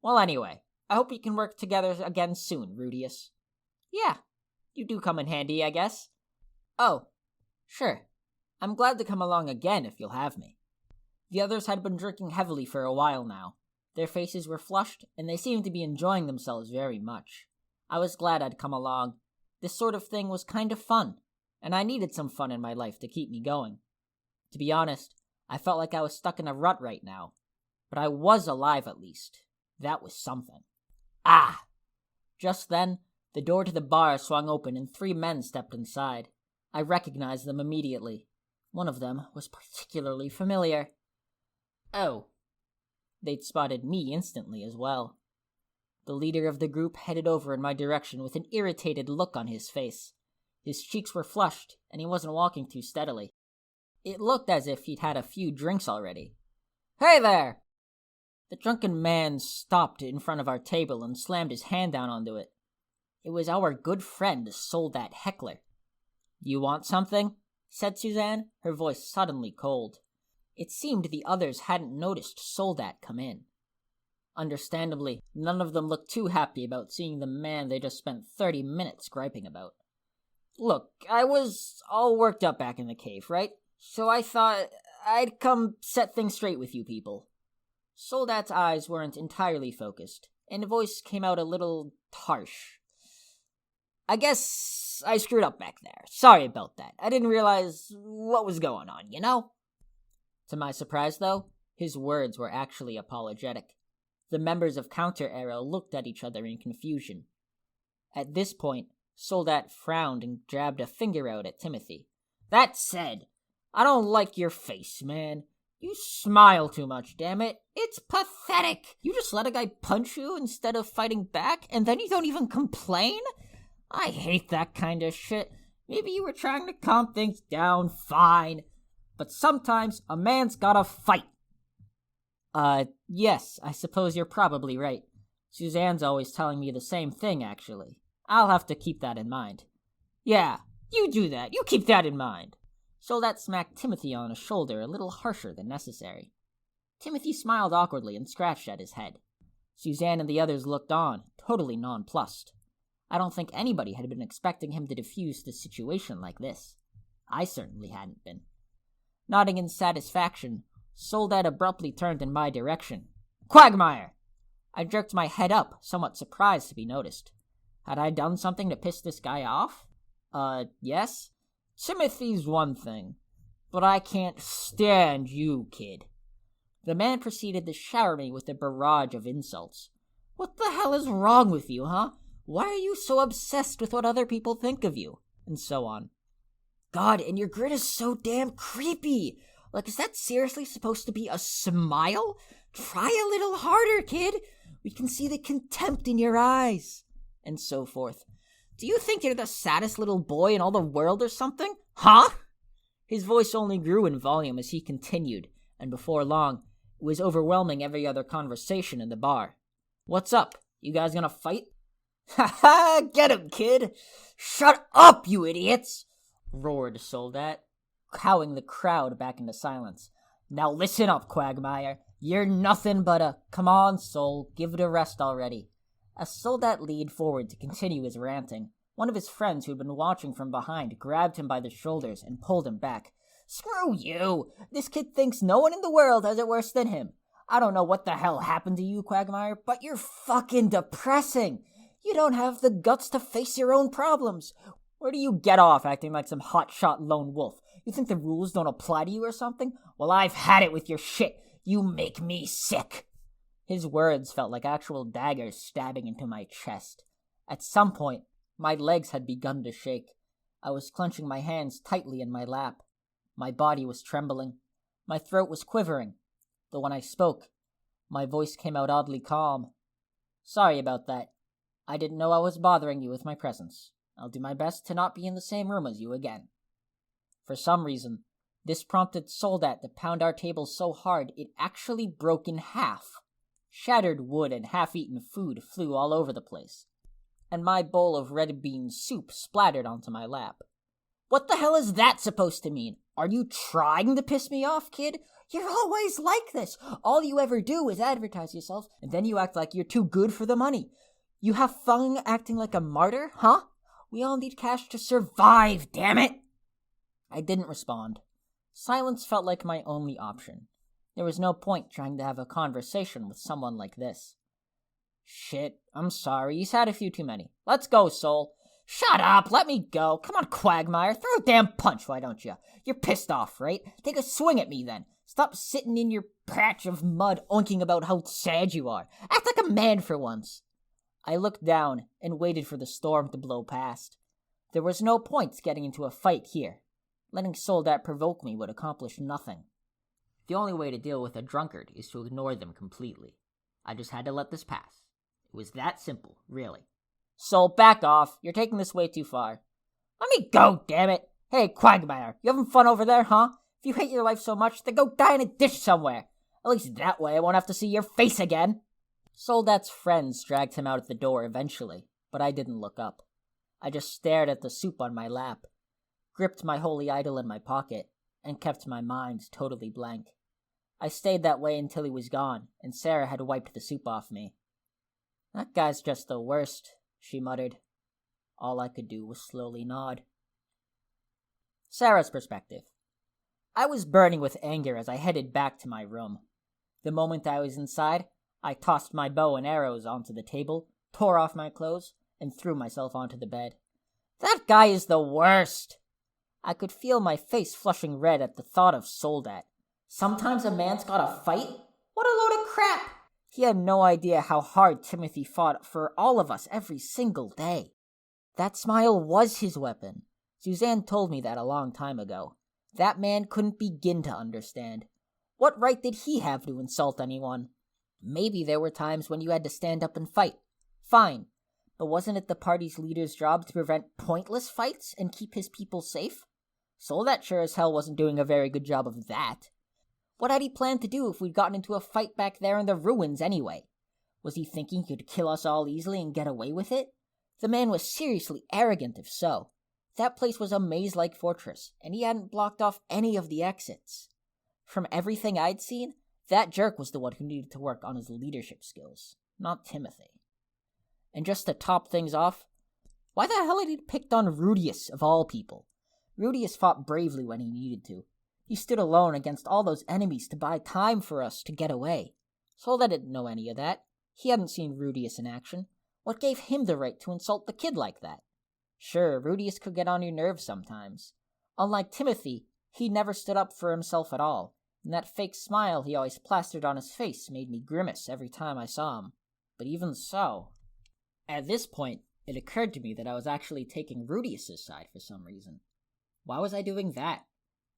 Speaker 1: Well, anyway, I hope we can work together again soon, Rudius. Yeah, you do come in handy, I guess. Oh, sure. I'm glad to come along again if you'll have me. The others had been drinking heavily for a while now. Their faces were flushed, and they seemed to be enjoying themselves very much. I was glad I'd come along. This sort of thing was kind of fun, and I needed some fun in my life to keep me going. To be honest, I felt like I was stuck in a rut right now. But I was alive at least. That was something. Ah! Just then, the door to the bar swung open and 3 men stepped inside. I recognized them immediately. One of them was particularly familiar. Oh. They'd spotted me instantly as well. The leader of the group headed over in my direction with an irritated look on his face. His cheeks were flushed, and he wasn't walking too steadily. It looked as if he'd had a few drinks already. Hey there! The drunken man stopped in front of our table and slammed his hand down onto it. It was our good friend, Soldat Heckler. You want something? Said Suzanne, her voice suddenly cold. It seemed the others hadn't noticed Soldat come in. Understandably, none of them looked too happy about seeing the man they just spent 30 minutes griping about. Look, I was all worked up back in the cave, right? So I thought I'd come set things straight with you people. Soldat's eyes weren't entirely focused, and the voice came out a little harsh. I guess I screwed up back there. Sorry about that. I didn't realize what was going on, you know? To my surprise, though, his words were actually apologetic. The members of Counter Arrow looked at each other in confusion. At this point, Soldat frowned and jabbed a finger out at Timothy. That said, I don't like your face, man. You smile too much, damn it. It's pathetic. You just let a guy punch you instead of fighting back, and then you don't even complain? I hate that kind of shit. Maybe you were trying to calm things down, fine. But sometimes a man's gotta fight. Yes, I suppose you're probably right. Suzanne's always telling me the same thing, actually. I'll have to keep that in mind. Yeah, you do that. You keep that in mind. Soldat smacked Timothy on the shoulder a little harsher than necessary. Timothy smiled awkwardly and scratched at his head. Suzanne and the others looked on, totally nonplussed. I don't think anybody had been expecting him to defuse the situation like this. I certainly hadn't been. Nodding in satisfaction, Soldat abruptly turned in my direction. Quagmire! I jerked my head up, somewhat surprised to be noticed. Had I done something to piss this guy off? Yes? Timothy's one thing, but I can't stand you, kid. The man proceeded to shower me with a barrage of insults. What the hell is wrong with you, huh? Why are you so obsessed with what other people think of you? And so on. God, and your grin is so damn creepy. Like, is that seriously supposed to be a smile? Try a little harder, kid. We can see the contempt in your eyes. And so forth. Do you think you're the saddest little boy in all the world or something? Huh? His voice only grew in volume as he continued, and before long, it was overwhelming every other conversation in the bar. What's up? You guys gonna fight? Ha ha! Get him, kid! Shut up, you idiots! Roared Soldat, cowing the crowd back into silence. Now listen up, Quagmire. You're nothing but a... Come on, Sol, give it a rest already. As Soldat leaned forward to continue his ranting, one of his friends who had been watching from behind grabbed him by the shoulders and pulled him back. Screw you! This kid thinks no one in the world has it worse than him. I don't know what the hell happened to you, Quagmire, but you're fucking depressing. You don't have the guts to face your own problems. Where do you get off acting like some hotshot lone wolf? You think the rules don't apply to you or something? Well, I've had it with your shit. You make me sick. His words felt like actual daggers stabbing into my chest. At some point, my legs had begun to shake. I was clenching my hands tightly in my lap. My body was trembling. My throat was quivering. Though when I spoke, my voice came out oddly calm. Sorry about that. I didn't know I was bothering you with my presence. I'll do my best to not be in the same room as you again. For some reason, this prompted Soldat to pound our table so hard it actually broke in half. Shattered wood and half-eaten food flew all over the place, and my bowl of red bean soup splattered onto my lap. What the hell is that supposed to mean? Are you trying to piss me off, kid? You're always like this. All you ever do is advertise yourself, and then you act like you're too good for the money. You have fun acting like a martyr, huh? We all need cash to survive, damn it! I didn't respond. Silence felt like my only option. There was no point trying to have a conversation with someone like this. Shit, I'm sorry, he's had a few too many. Let's go, Soul. Shut up, let me go. Come on, Quagmire, throw a damn punch, why don't you? You're pissed off, right? Take a swing at me, then. Stop sitting in your patch of mud oinking about how sad you are. Act like a man for once. I looked down and waited for the storm to blow past. There was no point getting into a fight here. Letting Soldat provoke me would accomplish nothing. The only way to deal with a drunkard is to ignore them completely. I just had to let this pass. It was that simple, really. Sol, back off. You're taking this way too far. Let me go, damn it. Hey, Quagmire, you having fun over there, huh? If you hate your life so much, then go die in a ditch somewhere. At least that way I won't have to see your face again. Soldat's friends dragged him out at the door eventually, but I didn't look up. I just stared at the soup on my lap, gripped my holy idol in my pocket, and kept my mind totally blank. I stayed that way until he was gone, and Sarah had wiped the soup off me. That guy's just the worst, she muttered. All I could do was slowly nod. Sarah's perspective. I was burning with anger as I headed back to my room. The moment I was inside, I tossed my bow and arrows onto the table, tore off my clothes, and threw myself onto the bed. That guy is the worst! I could feel my face flushing red at the thought of Soldat. Sometimes a man's gotta fight? What a load of crap! He had no idea how hard Timothy fought for all of us every single day. That smile was his weapon. Suzanne told me that a long time ago. That man couldn't begin to understand. What right did he have to insult anyone? Maybe there were times when you had to stand up and fight. Fine. But wasn't it the party's leader's job to prevent pointless fights and keep his people safe? Soldat sure as hell wasn't doing a very good job of that. What had he planned to do if we'd gotten into a fight back there in the ruins anyway? Was he thinking he could kill us all easily and get away with it? The man was seriously arrogant if so. That place was a maze-like fortress, and he hadn't blocked off any of the exits. From everything I'd seen, that jerk was the one who needed to work on his leadership skills, not Timothy. And just to top things off, why the hell had he picked on Rudius of all people? Rudius fought bravely when he needed to. He stood alone against all those enemies to buy time for us to get away. Soldat didn't know any of that. He hadn't seen Rudius in action. What gave him the right to insult the kid like that? Sure, Rudius could get on your nerves sometimes. Unlike Timothy, he never stood up for himself at all, and that fake smile he always plastered on his face made me grimace every time I saw him. But even so... At this point, it occurred to me that I was actually taking Rudius's side for some reason. Why was I doing that?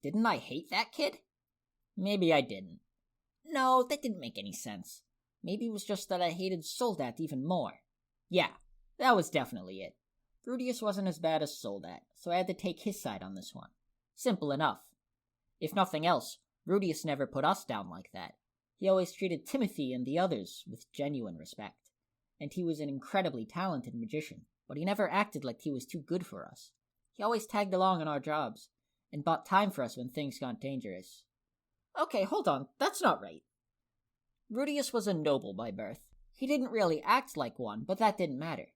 Speaker 1: Didn't I hate that kid? Maybe I didn't. No, that didn't make any sense. Maybe it was just that I hated Soldat even more. Yeah, that was definitely it. Rudius wasn't as bad as Soldat, so I had to take his side on this one. Simple enough. If nothing else, Rudius never put us down like that. He always treated Timothy and the others with genuine respect. And he was an incredibly talented magician, but he never acted like he was too good for us. He always tagged along on our jobs, and bought time for us when things got dangerous. Okay, hold on, that's not right. Rudius was a noble by birth. He didn't really act like one, but that didn't matter.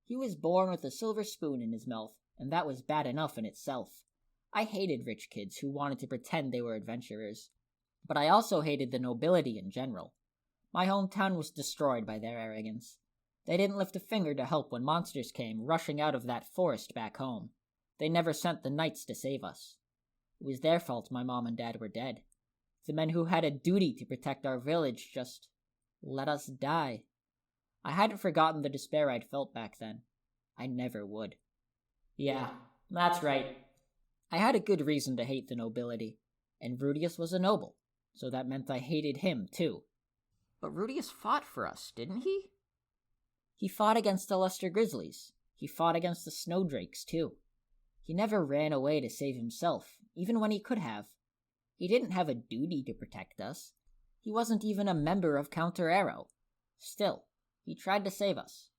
Speaker 1: He was born with a silver spoon in his mouth, and that was bad enough in itself. I hated rich kids who wanted to pretend they were adventurers, but I also hated the nobility in general. My hometown was destroyed by their arrogance. They didn't lift a finger to help when monsters came rushing out of that forest back home. They never sent the knights to save us. It was their fault my mom and dad were dead. The men who had a duty to protect our village just let us die. I hadn't forgotten the despair I'd felt back then. I never would. Yeah, that's right. I had a good reason to hate the nobility, and Rudius was a noble, so that meant I hated him too. But Rudius fought for us, didn't he? He fought against the Luster Grizzlies. He fought against the Snowdrakes too. He never ran away to save himself, even when he could have. He didn't have a duty to protect us. He wasn't even a member of Counter Arrow. Still, he tried to save us.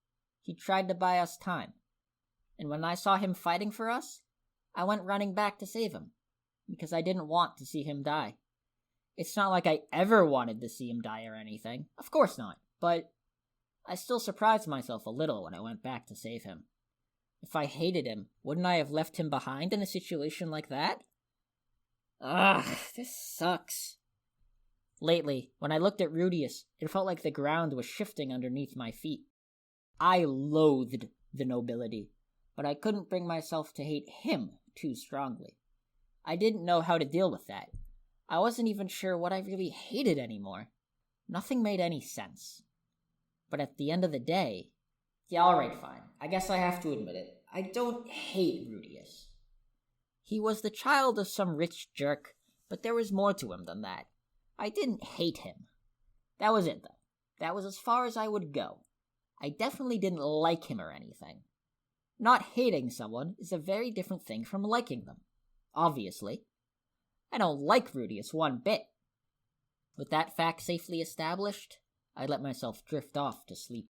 Speaker 1: He tried to buy us time. And when I saw him fighting for us, I went running back to save him, because I didn't want to see him die. It's not like I ever wanted to see him die or anything. Of course not. But I still surprised myself a little when I went back to save him. If I hated him, wouldn't I have left him behind in a situation like that? Ugh, this sucks. Lately, when I looked at Rudius, it felt like the ground was shifting underneath my feet. I loathed the nobility, but I couldn't bring myself to hate him too strongly. I didn't know how to deal with that. I wasn't even sure what I really hated anymore. Nothing made any sense. But at the end of the day, yeah, alright, fine. I guess I have to admit it. I don't hate Rudius. He was the child of some rich jerk, but there was more to him than that. I didn't hate him. That was it, though. That was as far as I would go. I definitely didn't like him or anything. Not hating someone is a very different thing from liking them. Obviously. I don't like Rudius one bit. With that fact safely established, I let myself drift off to sleep.